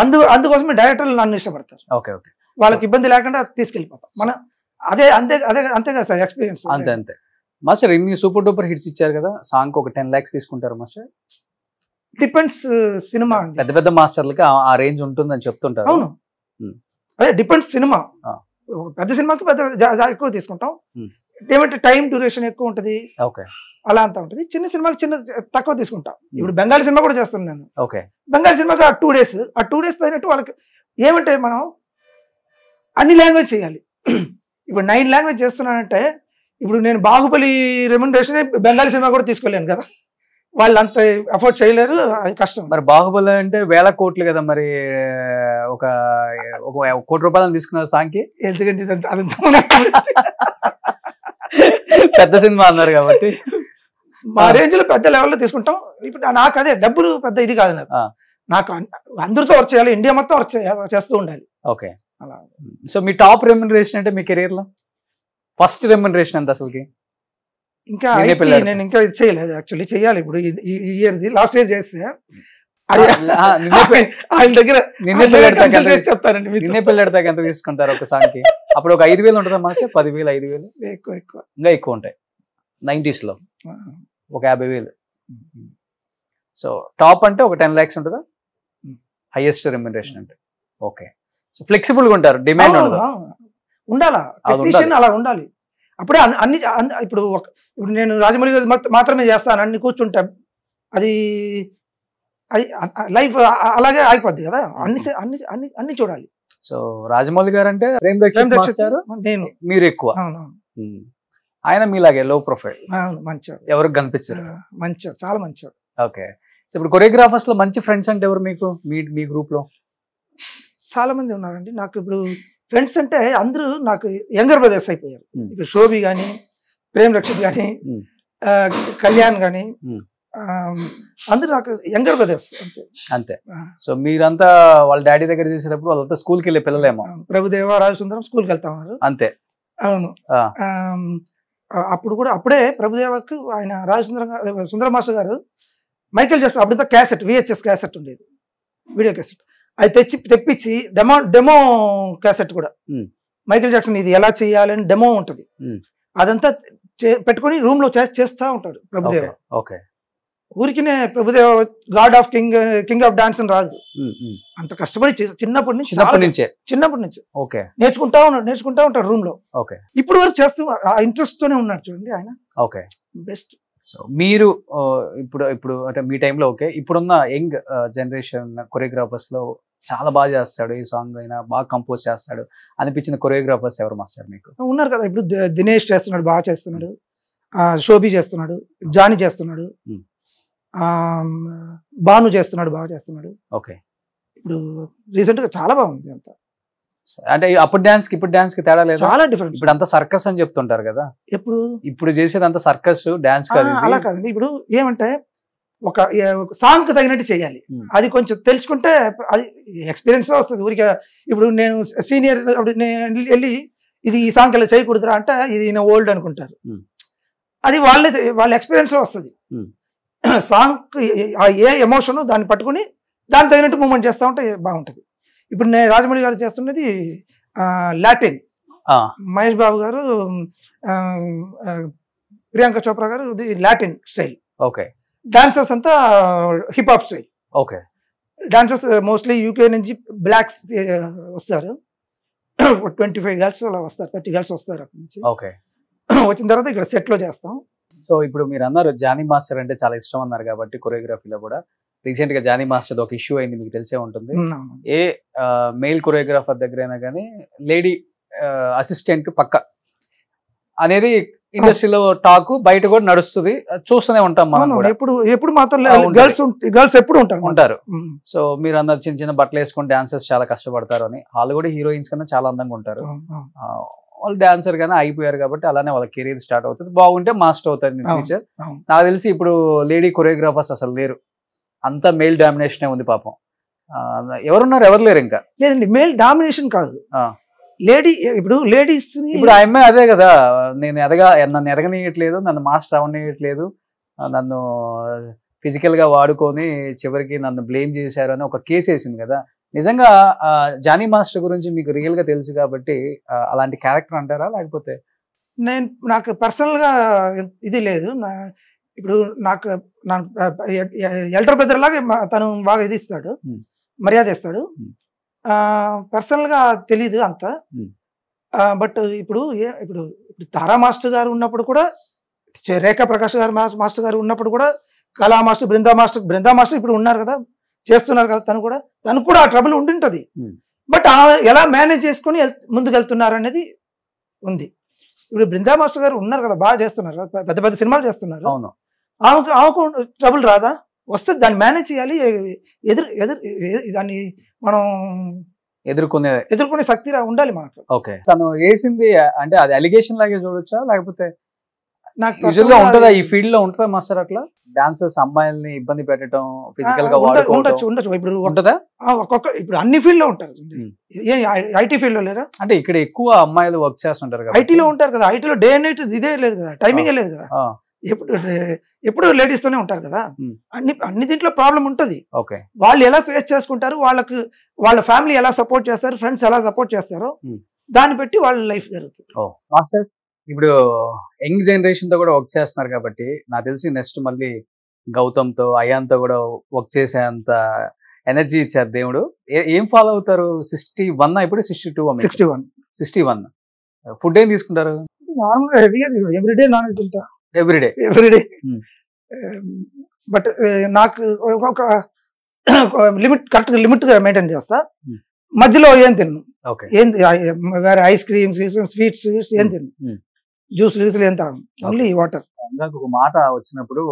అందుకోసమే డైరెక్టర్లు నన్ను ఇష్టపడతారు. వాళ్ళకి ఇబ్బంది లేకుండా తీసుకెళ్ళిపోతాం మనం. అంతే కదా సార్ ఎక్స్పీరియన్స్. అంతే మాస్టర్. ఇన్ని సూపర్ డూపర్ హిట్స్ ఇచ్చారు కదా, సాంగ్ ఒక 10 lakhs తీసుకుంటారు మాస్టర్? Depends cinema. పెద్ద మాస్టర్లకి ఆ రేంజ్ ఉంటుందని చెప్తుంటారు. అవును, అదే డిపెండ్స్ సినిమా. పెద్ద సినిమాకి పెద్ద ఎక్కువ తీసుకుంటాం. Hmm. ఏమంటే టైం డ్యూరేషన్ ఎక్కువ ఉంటుంది, ఓకే అలా అంతా ఉంటుంది. చిన్న సినిమాకి తక్కువ తీసుకుంటాం. ఇప్పుడు బెంగాలీ సినిమా కూడా చేస్తున్నాను నేను. ఓకే బెంగాలీ సినిమాకి ఆ 2 days అయినట్టు వాళ్ళకి ఏమంటే మనం అన్ని లాంగ్వేజ్ చేయాలి. ఇప్పుడు 9 language చేస్తున్నానంటే ఇప్పుడు నేను బాహుబలి రెమ్యునరేషన్ బెంగాలీ సినిమా కూడా తీసుకోలేను కదా, వాళ్ళు అంత అఫోర్డ్ చేయలేరు, అది కష్టం. మరి బాహుబలి అంటే 1000 కోట్లు కదా, మరి ఒక 1 కోటి రూపాయలు తీసుకున్నారు సాంగ్కి. ఎందుకంటే పెద్ద సినిమా అన్నారు కాబట్టి మా రేంజ్ లో పెద్ద లెవెల్లో తీసుకుంటాం. ఇప్పుడు నాకు అదే డబ్బులు పెద్ద ఇది కాదు నాకు. నాకు అందరితో వర్క్ చేయాలి, ఇండియా మొత్తం వర్క్ చేస్తూ ఉండాలి. ఓకే అలా. సో మీ టాప్ రెమ్యునరేషన్ అంటే మీ కెరీర్ లో ఫస్ట్ రెమ్యునరేషన్ ఎంత అసలుకి? ఇంకా నేను ఇంకా ఇది చేయలేదు, యాక్చువల్లీ చేయాలి ఇప్పుడు. ఈ ఇయర్ది లాస్ట్ ఇయర్ చేస్తే ఆయన దగ్గర చెప్తారండి. నిన్నే పెళ్ళాడతాక ఎంత తీసుకుంటారు ఒక సాంగ్ కి? అప్పుడు ఒక 5,000 ఉంటుందా మాస్టర్? 10,000 5,000 ఎక్కువ ఇంకా ఎక్కువ ఉంటాయి 90s లో, ఒక 50,000. సో టాప్ అంటే ఒక 10 lakhs ఉంటుందా హైయెస్ట్ రెమ్యునరేషన్ అంటే? ఓకే. సో ఫ్లెక్సిబుల్ గా ఉంటారు, డిమాండ్ ఉండదు. ఉండాలా, అలా ఉండాలి. అప్పుడే అన్ని ఇప్పుడు నేను రాజమౌళి గారు మాత్రమే చేస్తాను అన్ని కూర్చుంటా, అది లైఫ్ అలాగే అయిపోద్ది కదా. అన్ని చూడాలి. సో రాజమౌళి గారు అంటే నేను మీరు ఎక్కువ, ఆయన మీలాగే లో ప్రొఫైల్, మంచివాడు, ఎవరికి కనిపించారు, మంచివాడు, చాలా మంచివాడు. ఓకే. సో ఇప్పుడు కొరియోగ్రాఫర్స్ లో మంచి ఫ్రెండ్స్ అంటే ఎవరు మీకు మీ గ్రూప్ లో? చాలా మంది ఉన్నారండి నాకు. ఇప్పుడు ఫ్రెండ్స్ అంటే అందరూ నాకు యంగర్ బ్రదర్స్ అయిపోయారు. ఇప్పుడు శోభి కానీ, ప్రేమ్ రక్షిత్ కానీ, కళ్యాణ్ కానీ, అందరూ నాకు యంగర్ బ్రదర్స్ అంతే. సో మీరంతా వాళ్ళ డాడీ దగ్గర చేసేటప్పుడు వాళ్ళంతా స్కూల్కి వెళ్ళే పిల్లలేమో. ప్రభుదేవ, రాజసుందరం స్కూల్కి వెళ్తా ఉన్నారు. అంతే. అవును. అప్పుడు కూడా అప్పుడే ప్రభుదేవకు ఆయన సుందర మాస్టర్ గారు మైకేల్ జాక్సన్ అప్పుడంతా క్యాసెట్, VHS క్యాసెట్ ఉండేది, వీడియో క్యాసెట్, అది తెప్పించి డెమో క్యాసెట్ కూడా మైకేల్ జాక్సన్ ఇది ఎలా చేయాలని డెమో ఉంటుంది, అదంతా పెట్టుకొని రూమ్ లో చేస్తూ ఉంటాడు ప్రభుదేవ. ఓకే. ఊరికినే Prabhudeva God of king of dance అని రాదు, అంత కష్టపడి చిన్నప్పటి నుంచి ఓకే నేర్చుకుంటా ఉంటాడు రూమ్ లో. ఓకే. ఇప్పుడు వరకు చేస్తూ ఆ ఇంట్రెస్ట్ తోనే ఉన్నాడు చూడండి ఆయన. ఓకే. బెస్ట్. సో మీరు ఇప్పుడు అంటే మీ టైంలో ఓకే, ఇప్పుడున్న యంగ్ జనరేషన్ కొరియోగ్రాఫర్స్ లో చాలా బాగా చేస్తాడు, ఈ సాంగ్ అయినా బాగా కంపోజ్ చేస్తాడు అనిపించిన కొరియోగ్రాఫర్స్ ఎవరు మాస్టర్ మీకు? ఉన్నారు కదా, ఇప్పుడు దినేష్ చేస్తున్నాడు, బాగా చేస్తున్నాడు, శోభి చేస్తున్నాడు, జానీ చేస్తున్నాడు, భాను చేస్తున్నాడు, బాగా చేస్తున్నాడు. ఓకే. ఇప్పుడు రీసెంట్ గా చాలా బాగుంది అంతా. అంటే అప్పుడు డాన్స్ కి ఇప్పుడు డాన్స్ కి తేడా లేదు, చాలా డిఫరెన్స్. ఇప్పుడు అంతా సర్కస్ అని చెప్తుంటారు కదా, ఇప్పుడు చేసేది అంతా సర్కస్, డాన్స్ కాదు. అలా కాదండి, ఇప్పుడు ఏమంటే ఒక సాంగ్ కి తగినట్టు చేయాలి, అది కొంచెం తెలుసుకుంటే అది ఎక్స్పీరియన్స్ వస్తుంది. ఊరికే ఇప్పుడు నేను సీనియర్ వెళ్ళి ఇది ఈ సాంగ్ ఇలా చేయకూడదురా అంటే ఇది నేను ఓల్డ్ అనుకుంటారు, అది వాళ్ళ ఎక్స్పీరియన్స్ లో వస్తుంది. సాంగ్ ఏ ఎమోషన్ దాన్ని పట్టుకుని దాన్ని తగినట్టు మూమెంట్ చేస్తూ ఉంటే బాగుంటుంది. ఇప్పుడు నేను రాజమౌళి గారు చేస్తున్నది లాటిన్, మహేష్ బాబు గారు, ప్రియాంక చోప్రా గారు ఇది లాటిన్ స్టైల్. ఓకే. డాన్సర్స్ అంతా hip hop style. Okay. Dancers mostly UK నుంచి బ్లాక్స్ వస్తారు, 25 girls అలా వస్తారు, 30 girls వస్తారు అక్కడి నుంచి. ఓకే. వచ్చిన తర్వాత ఇక్కడ సెట్ లో చేస్తాం. సో ఇప్పుడు మీరు అన్నారు జానీ మాస్టర్ అంటే చాలా ఇష్టం అన్నారు కాబట్టి కొరియోగ్రఫీలో కూడా రీసెంట్ గా జానీ మాస్టర్ ఒక ఇష్యూ అయింది, మీకు తెలిసే ఉంటుంది. ఏ మెయిల్ కొరియోగ్రాఫర్ దగ్గర అయినా కానీ లేడీ అసిస్టెంట్ పక్క అనేది ఇండస్ట్రీలో టాక్ బయట కూడా నడుస్తుంది, చూస్తూనే ఉంటాం మనం. ఎప్పుడు మాత్రం గర్ల్స్ ఎప్పుడు ఉంటారు. సో మీరు అందరు చిన్న చిన్న బట్టలు వేసుకుని డాన్సర్స్ చాలా కష్టపడతారు అని, వాళ్ళు కూడా హీరోయిన్స్ కన్నా చాలా అందంగా ఉంటారు, వాళ్ళు డాన్సర్ గానే అయిపోయారు కాబట్టి అలానే వాళ్ళ కెరీర్ స్టార్ట్ అవుతుంది, బాగుంటే మాస్టర్ అవుతారు ఇన్ ఫ్యూచర్. నాకు తెలిసి ఇప్పుడు లేడీ కొరియోగ్రాఫర్స్ అసలు లేరు, అంతా మేల్ డామినేషన్ ఉంది పాపం. ఎవరున్నారు? ఎవరు లేరు ఇంకా. లేదండి, మేల్ డామినేషన్ కాదు, లేడీ. ఇప్పుడు లేడీస్ ఇప్పుడు ఆ అమ్మాయి అదే కదా, నన్ను ఎదగనీయట్లేదు, నన్ను మాస్టర్ అవనీయట్లేదు, నన్ను ఫిజికల్ గా వాడుకొని చివరికి నన్ను బ్లేమ్ చేశారు అని ఒక కేసు వేసింది కదా. నిజంగా జానీ మాస్టర్ గురించి మీకు రియల్ గా తెలుసు కాబట్టి అలాంటి క్యారెక్టర్ అంటారా, లేకపోతే? నాకు పర్సనల్ గా ఇది లేదు. ఇప్పుడు నాకు ఎల్డర్ బ్రదర్ లాగా తను బాగా ఇది ఇస్తాడు, మర్యాద ఇస్తాడు. పర్సనల్ గా తెలీదు అంత. బట్ ఇప్పుడు ఇప్పుడు తారా మాస్టర్ గారు ఉన్నప్పుడు కూడా, రేఖా ప్రకాష్ గారు మాస్టర్ గారు ఉన్నప్పుడు కూడా, కళా మాస్టర్, బృందా మాస్టర్ ఇప్పుడు ఉన్నారు కదా, చేస్తున్నారు కదా, తను కూడా ఆ ట్రబుల్ ఉండింటది. బట్ ఎలా మేనేజ్ చేసుకుని ముందుకు వెళ్తున్నారు అనేది ఉంది. ఇప్పుడు బృందా మాస్టర్ గారు ఉన్నారు కదా, బాగా చేస్తున్నారు, పెద్ద పెద్ద సినిమాలు చేస్తున్నారు. ఆమెకు ట్రబుల్ రాదా? వస్తే దాన్ని మేనేజ్ చేయాలి, దాన్ని మనం ఎదుర్కొనే శక్తి ఉండాలి మనకు. ఓకే, తను వేసింది అంటే అది అలిగేషన్ లాగే చూడొచ్చా, లేకపోతే నాకు ఉంటుందా ఈ ఫీల్డ్ లో? ఉంటుందా మాస్టర్ అట్లా డాన్సర్స్ అమ్మాయిల్ని ఇబ్బంది పెట్టడం, ఫిజికల్ గా ఉండొచ్చు. ఇప్పుడు ఉంటుందా? ఇప్పుడు అన్ని ఫీల్డ్ లో ఉంటారు. ఐటీ ఫీల్డ్ లో లేరా? అంటే ఇక్కడ ఎక్కువ అమ్మాయిలు వర్క్ చేస్తుంటారు కదా, ఐటీలో ఉంటారు కదా. ఐటీలో డే అండ్ నైట్ ఇదే లేదు కదా, టైమింగ్ లేదు కదా, ఎప్పుడు లేడీస్ తోనే ఉంటారు కదా. అన్ని దీంట్లో ప్రాబ్లం ఉంటది. వాళ్ళు ఎలా ఫేస్ చేసుకుంటారు, వాళ్ళ ఫ్యామిలీ ఎలా సపోర్ట్ చేస్తారు, ఫ్రెండ్స్ ఎలా సపోర్ట్ చేస్తారో దాన్ని బట్టి వాళ్ళ లైఫ్ జరుగుతుంది. ఇప్పుడు యంగ్ జనరేషన్ తో కూడా వర్క్ చేస్తున్నారు కాబట్టి నాకు తెలిసి నెక్స్ట్ మళ్ళీ గౌతమ్ తో, అయాన్ తో కూడా వర్క్ చేసేంత ఎనర్జీ ఇచ్చారు దేవుడు. ఏం ఫాలో అవుతారు? 61 ఇప్పుడు 61 ఫుడ్ ఏం తీసుకుంటారు? ఎవ్రీడే నాన్ వెజ్ తింటా. ఎవ్రీడే బట్ నాకు ఒక లిమిట్ గా మెయింటైన్ చేస్తా. మధ్యలో ఏం తిన్ను, వేరే ఐస్ క్రీమ్స్, స్వీట్స్ ఏం తిన్ను, జ్యూస్ ఏం తాను, ఓన్లీ వాటర్. ఒక మాట వచ్చినప్పుడు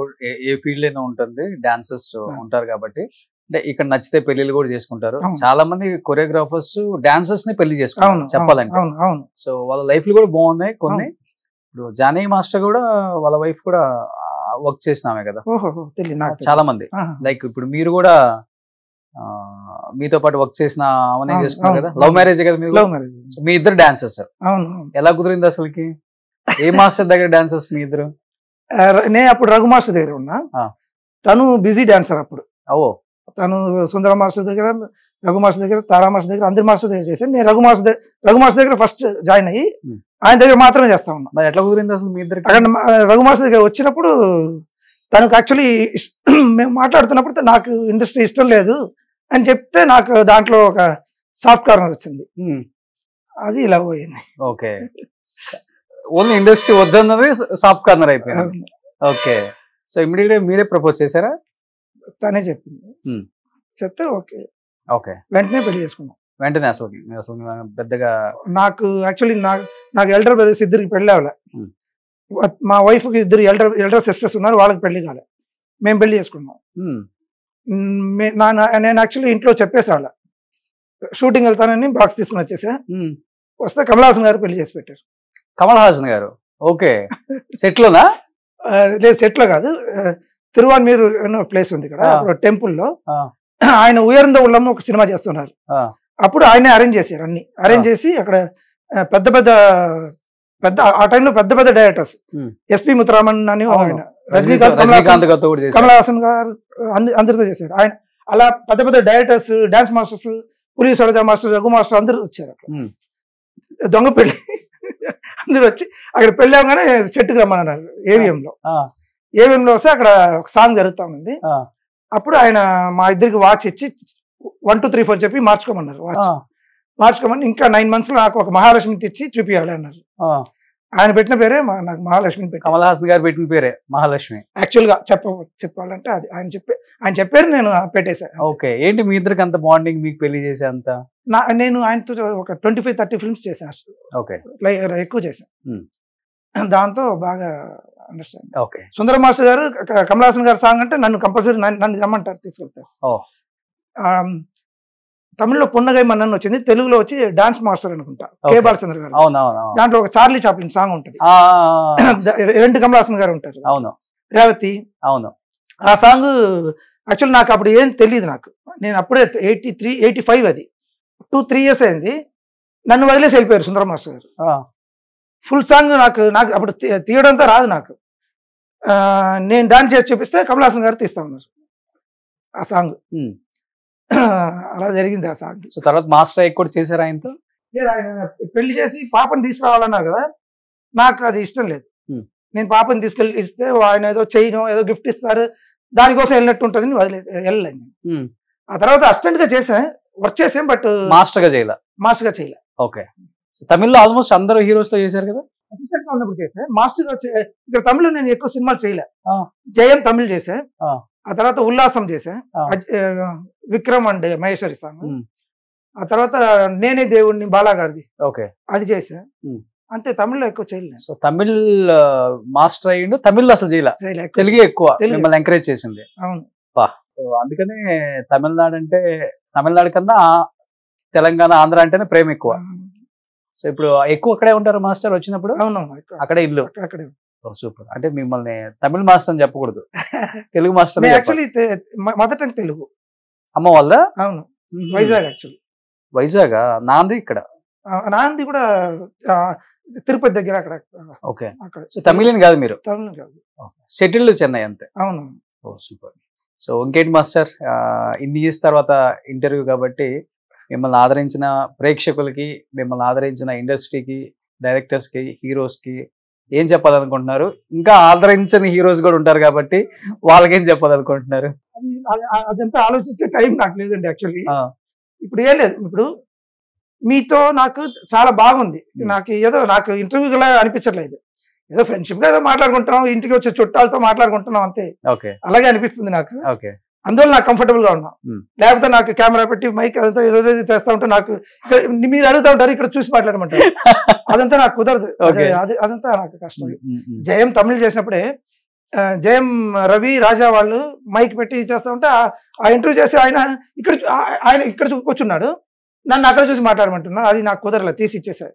ఏ ఫీల్డ్ అయినా ఉంటుంది, డాన్సర్స్ ఉంటారు కాబట్టి అంటే ఇక్కడ నచ్చితే పెళ్లిళ్ళు కూడా చేసుకుంటారు. చాలా మంది కొరియోగ్రాఫర్స్ డాన్సర్స్ ని పెళ్లి చేసుకుంటారు చెప్పాలంటే. సో వాళ్ళ లైఫ్లు కూడా బాగున్నాయి కొన్ని. ఇప్పుడు జానీ మాస్టర్ కూడా వాళ్ళ వైఫ్ కూడా వర్క్ చేసినామే కదా చాలా మంది. లైక్ ఇప్పుడు మీరు కూడా మీతో పాటు వర్క్ చేసిన అవన్నీ చేసుకున్నారు కదా, లవ్ మ్యారేజ్ కదా మీరు? మీ ఇద్దరు డాన్సర్స్. ఎలా కుదిరింది అసలుకి? ఏ మాస్టర్ దగ్గర డాన్సర్స్ మీ ఇద్దరు? నేను అప్పుడు రఘు మాస్టర్ దగ్గర ఉన్నా, తను బిజీ డాన్సర్ అప్పుడు. తను సుందర మాస్టర్ దగ్గర, రఘు మాస్టర్ దగ్గర, తారా మాస్టర్ దగ్గర, అందరి మాస్టర్ దగ్గర చేశాను. నేను రఘు మాస్టర్ దగ్గర ఫస్ట్ జాయిన్ అయ్యి ఆయన దగ్గర మాత్రమే చేస్తా ఉన్నా. మరి ఎట్లా కుదిరింది అసలు మీ ఇద్దరు? రఘు మాస్టర్ దగ్గర వచ్చినప్పుడు తనకు యాక్చువల్లీ మేము మాట్లాడుతున్నప్పుడు నాకు ఇండస్ట్రీ ఇష్టం లేదు అని చెప్తే నాకు దాంట్లో ఒక సాఫ్ట్ కార్నర్ వచ్చింది, అది ఇలా పోయింది. ఓకే, ఓన్లీ ఇండస్ట్రీ వద్దన్నది సాఫ్ట్ కార్నర్ అయిపోయింది. ఓకే, సో ఇమ్మీడియట్ మీరే ప్రపోజ్ చేశారా? తనే చెప్పింది, చెప్తే ఓకే వెంటనే పెళ్లి చేసుకున్నాం. వెంటనే అసలు పెద్దగా నాకు యాక్చువల్లీ నాకు ఎల్డర్ బ్రదర్స్ ఇద్దరికి పెళ్లి అవ్వలే. మా వైఫ్ కి ఇద్దరు ఎల్డర్ సిస్టర్స్ ఉన్నారు, వాళ్ళకి పెళ్లి కాలే, మేము పెళ్లి చేసుకున్నాం. నేను యాక్చువల్లీ ఇంట్లో చెప్పేసి వాళ్ళ షూటింగ్ వెళ్తానని బాక్స్ తీసుకుని వచ్చేసా. వస్తే కమల్ హాసన్ గారు పెళ్లి చేసి పెట్టారు. కమల్ హాసన్ గారు? ఓకే, సెట్ లోనా? లేదు, సెట్ లో కాదు, తిరువాన్మీర్ ప్లేస్ ఉంది ఇక్కడ, టెంపుల్లో ఆయన ఉయర్ంద ఉళ్ళమ్మ ఒక సినిమా చేస్తున్నారు. అప్పుడు ఆయనే అరేంజ్ చేశారు, అన్ని అరేంజ్ చేసి అక్కడ పెద్ద ఆ టైంలో పెద్ద డైరెక్టర్స్ ఎస్పి ముత్తరామన్ అని ఆయన, రజనీకాంత్, కమల్ హాసన్ గారు అందరితో చేశారు ఆయన. అలా పెద్ద డైరెక్టర్స్, డాన్స్ మాస్టర్స్, పులి సరోజా మాస్టర్, రఘు మాస్టర్ అందరూ వచ్చారు. అక్కడ దొంగ పెళ్లి అందరూ వచ్చి అక్కడ పెళ్లి అవగానే సెట్కి రమ్మన్నారు. ఏవిఎంలో వస్తే అక్కడ ఒక సాంగ్ జరుగుతా ఉంది. అప్పుడు ఆయన మా ఇద్దరికి వాచ్ ఇచ్చి 1 2 3 4 చెప్పి మార్చుకోమన్నారు. మార్చుకోమని ఇంకా 9 months లో నాకు ఒక మహాలక్ష్మి తెచ్చి చూపించాలి అన్నారు. ఆయన పెట్టిన పేరే నాకు మహాలక్ష్మి. కమల్ హాసన్ గారు పెట్టిన పేరే మహాలక్ష్మి. యాక్చువల్ గా చెప్పాలంటే అది ఆయన చెప్పారు, నేను పెట్టేశాను. ఓకే, ఏంటి మీ ఇద్దరికి అంత బాండింగ్, మీకు పెళ్లి చేసే అంత? నేను ఆయనతో ఒక 25-30 ఫిల్మ్స్ చేశాను. ఓకే, ఎక్కువ చేశాను, దాంతో బాగా అండర్స్టాండ్. ఓకే, సుందర మాస్టర్ గారు కమల్ హాసన్ గారు సాంగ్ అంటే నన్ను కంపల్సరీ నన్ను రమ్మంటారు, తీసుకెళ్తారు. తమిళ్లో పున్నగై మన్నన్ వచ్చింది, తెలుగులో వచ్చి డాన్స్ మాస్టర్ అనుకుంటా, కే బాలచంద్ర గారు. దాంట్లో ఒక చార్లీ చాప్లిన్ సాంగ్ ఉంటుంది, 2 కమల్ హాసన్ గారు ఉంటారు, రేవతి. ఆ సాంగ్ యాక్చువల్ నాకు అప్పుడు ఏం తెలియదు, నేను అప్పుడే 83, 85 అది 2-3 years అయింది. నన్ను వదిలేసి వెళ్ళిపోయారు సుందర మాస్టర్ గారు. ఫుల్ సాంగ్ నాకు అప్పుడు తీయడంతో రాదు నాకు. నేను డాన్స్ చేసి చూపిస్తే కమల్ హాసన్ గారు తీస్తా ఉన్నారు ఆ సాంగ్. అలా జరిగింది ఆ సాంగ్. సో తర్వాత మాస్టర్ కూడా చేశారు ఆయనతో? లేదు, ఆయన పెళ్లి చేసి పాపని తీసుకురావాలన్నారు కదా, నాకు అది ఇష్టం లేదు. నేను పాపని తీసుకెళ్ళి ఇస్తే ఆయన ఏదో చైనో ఏదో గిఫ్ట్ ఇస్తారు, దానికోసం వెళ్ళినట్టు ఉంటుంది, వెళ్ళలేదు. ఆ తర్వాత అసిస్టెంట్ గా చేసా, వర్క్ చేసాం, బట్ మాస్టర్ గా చేయలే. ఓకే, సో తమిళ్లో ఆల్మోస్ట్ అందరూ హీరోస్ తో చేశారు కదా. అసిస్టెంట్ గా ఉన్నప్పుడు చేసా. మాస్టర్ వచ్చి ఇక్కడ తమిళ నేను ఎక్కువ సినిమాలు చేయలే. ఆ. జయం తమిళ్ చేసా. ఆ తర్వాత ఉల్లాసం చేసా. ఆ. Vikram and Maheswari song. ఉమ్. ఆ తర్వాత నేనే దేవుడిని బాలా గారిది ఓకే. అది చేసా. అంతే, తమిళ్లో ఎక్కువ చేయలే. సో తమిళ్ మాస్టర్ అయ్యిండు, తమిళ్లో అసలు చేయలే, తెలుగే ఎక్కువ తెలుగే. మిమ్మల్ని ఎంకరేజ్ చేసింది. అవును. సో అందుకనే తమిళనాడు అంటే, తమిళనాడు కన్నా తెలంగాణ ఆంధ్ర అంటేనే ప్రేమ ఎక్కువ. సో ఇప్పుడు ఎక్కువ అక్కడే ఉంటారు మాస్టర్ వచ్చినప్పుడు? అవునవును, అక్కడే ఇల్లు. అక్కడే. సూపర్. అంటే మిమ్మల్ని తమిళ మాస్టర్ అని చెప్పకూడదు, Telugu master. Actually mother tongue Telugu. అమ్మ వాళ్ళ? అవును, వైజాగ్. యాక్చువల్లీ వైజాగ్. నాంది ఇక్కడ, నాంది కూడా తిరుపతి దగ్గర అక్కడ. ఓకే. అక్కడ. సో తమిళని కాదు మీరు? తమిళ కాదు, సెటిల్డ్ చెన్నై అంతే. అవును. సూపర్. సో ఇంకేంటి మాస్టర్, ఇన్ని ఇయర్స్ తర్వాత ఇంటర్వ్యూ కాబట్టి మిమ్మల్ని ఆదరించిన ప్రేక్షకులకి, మిమ్మల్ని ఆదరించిన ఇండస్ట్రీకి, డైరెక్టర్స్ కి, హీరోస్ కి ఏం చెప్పాలనుకుంటున్నారు? ఇంకా ఆదరించని హీరోస్ కూడా ఉంటారు కాబట్టి వాళ్ళకేం చెప్పాలనుకుంటున్నారు? అదంతా ఆలోచించే టైం నాకు లేదండి యాక్చువల్లీ. ఇప్పుడు ఏం లేదు, ఇప్పుడు మీతో నాకు చాలా బాగుంది. నాకు ఇంటర్వ్యూ లా అనిపించట్లేదు, ఏదో ఫ్రెండ్షిప్ గా ఏదో మాట్లాడుకుంటున్నాం, ఇంటికి వచ్చే చుట్టాలతో మాట్లాడుకుంటున్నాం అంతే. అలాగే అనిపిస్తుంది నాకు. అందువల్ల నాకు కంఫర్టబుల్ గా ఉన్నాం. లేకపోతే నాకు కెమెరా పెట్టి మైక్ అదంతా ఏదో చేస్తా ఉంటే నాకు మీరు అడుగుతా ఉంటారు, ఇక్కడ చూసి మాట్లాడమంటారు, అదంతా నాకు కుదరదు. అదంతా నాకు కష్టం. జయం తమిళ్ చేసినప్పుడే జయం రవి రాజా వాళ్ళు మైక్ పెట్టి చేస్తా ఉంటే ఆ ఇంటర్వ్యూ చేసి ఆయన ఇక్కడ కూర్చున్నాడు, నన్ను అక్కడ చూసి మాట్లాడమంటున్నాను. అది నాకు కుదరలేదు, తీసి ఇచ్చేసారు.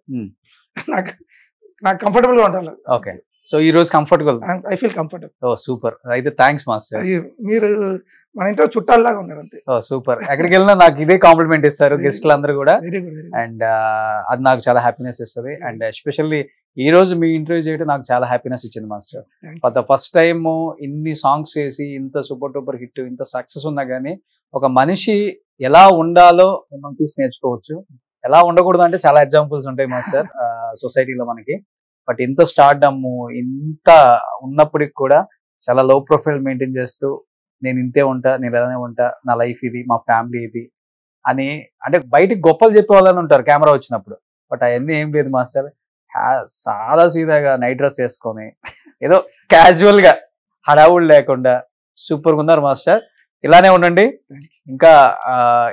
నాకు కంఫర్టబుల్ గా ఉండాలి. ఓకే. సో ఈ రోజు comfortable, I feel comfortable. Oh super. అయితే థ్యాంక్స్ మాస్టర్, మీరు మన ఇంట్లో చుట్టాల్లాగా ఉన్నారు అంతే. Oh super. ఎక్కడికి వెళ్ళినా నాకు ఇదే కాంప్లిమెంట్ ఇస్తారు గెస్ట్లు అందరూ కూడా. అండ్ అది నాకు చాలా హ్యాపీనెస్ ఇస్తుంది. అండ్ ఎస్పెషల్లీ ఈ రోజు మీ ఇంటర్వ్యూ చేయడం నాకు చాలా హ్యాపీనెస్ ఇచ్చింది master. For the first time ఇన్ని సాంగ్స్ చేసి ఇంత సూపర్ డూపర్ హిట్, ఇంత సక్సెస్ ఉన్నా కానీ ఒక మనిషి ఎలా ఉండాలో మనం చూసి నేర్చుకోవచ్చు. ఎలా ఉండకూడదు అంటే చాలా ఎగ్జాంపుల్స్ ఉంటాయి మాస్టర్ సొసైటీలో మనకి. బట్ ఇంత స్టార్డమ్, ఇంత ఉన్నప్పటికి కూడా చాలా లో ప్రొఫైల్ మెయింటైన్ చేస్తూ నేను ఇంతే ఉంటా, నేను ఎలానే ఉంటా, నా లైఫ్ ఇది, మా ఫ్యామిలీ ఇది అని, అంటే బయటికి గొప్పలు చెప్పే వాళ్ళని ఉంటారు కెమెరా వచ్చినప్పుడు. బట్ అవన్నీ ఏం లేదు మాస్టర్, సాదా సీదాగా నైట్ డ్రెస్ వేసుకొని ఏదో క్యాజువల్ గా హడావుడు లేకుండా సూపర్గా ఉన్నారు మాస్టర్. ఇలానే ఉండండి. ఇంకా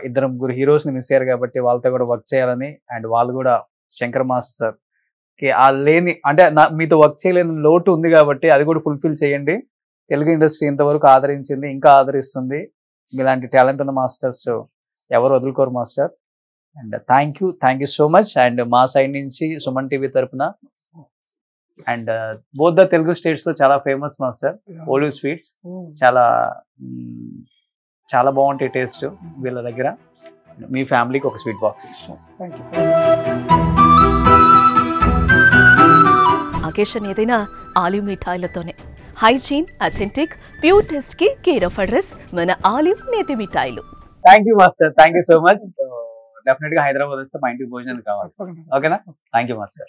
ఇద్దరు ముగ్గురు హీరోస్ ని మిస్ అయ్యారు కాబట్టి వాళ్ళతో కూడా వర్క్ చేయాలని, అండ్ వాళ్ళు కూడా శంకర్ మాస్టర్ కి ఆ లేని, అంటే మీతో వర్క్ చేయలేని లోటు ఉంది కాబట్టి అది కూడా ఫుల్ఫిల్ చేయండి. తెలుగు ఇండస్ట్రీ ఇంతవరకు ఆదరించింది, ఇంకా ఆదరిస్తుంది. మీలాంటి టాలెంట్ ఉన్న మాస్టర్స్ ఎవరు వదులుకోరు master. And thank you so much. And మా సైడ్ నుంచి సుమన్ టీవీ తరఫున and both the Telugu states లో చాలా ఫేమస్ మాస్టర్ ఓలు స్వీట్స్, చాలా బాగుంటాయి టేస్ట్ వీళ్ళ దగ్గర. మీ ఫ్యామిలీకి ఒక స్వీట్ బాక్స్. అకేషన్ ఏదైనా ఆలివ్ మిఠాయిలతోనే. హైజీన్, అథెంటిక్, ప్యూర్ టెస్ట్ కి కేర్ ఆఫ్ అడ్రస్ మన ఆలివ్ నేతి మిఠాయిలు. Thank you master, thank you so much. Definite గా హైదరాబాద్ వస్తే మా ఇంటికి భోజనాలు కావాలి. ఓకేనా? Thank you master.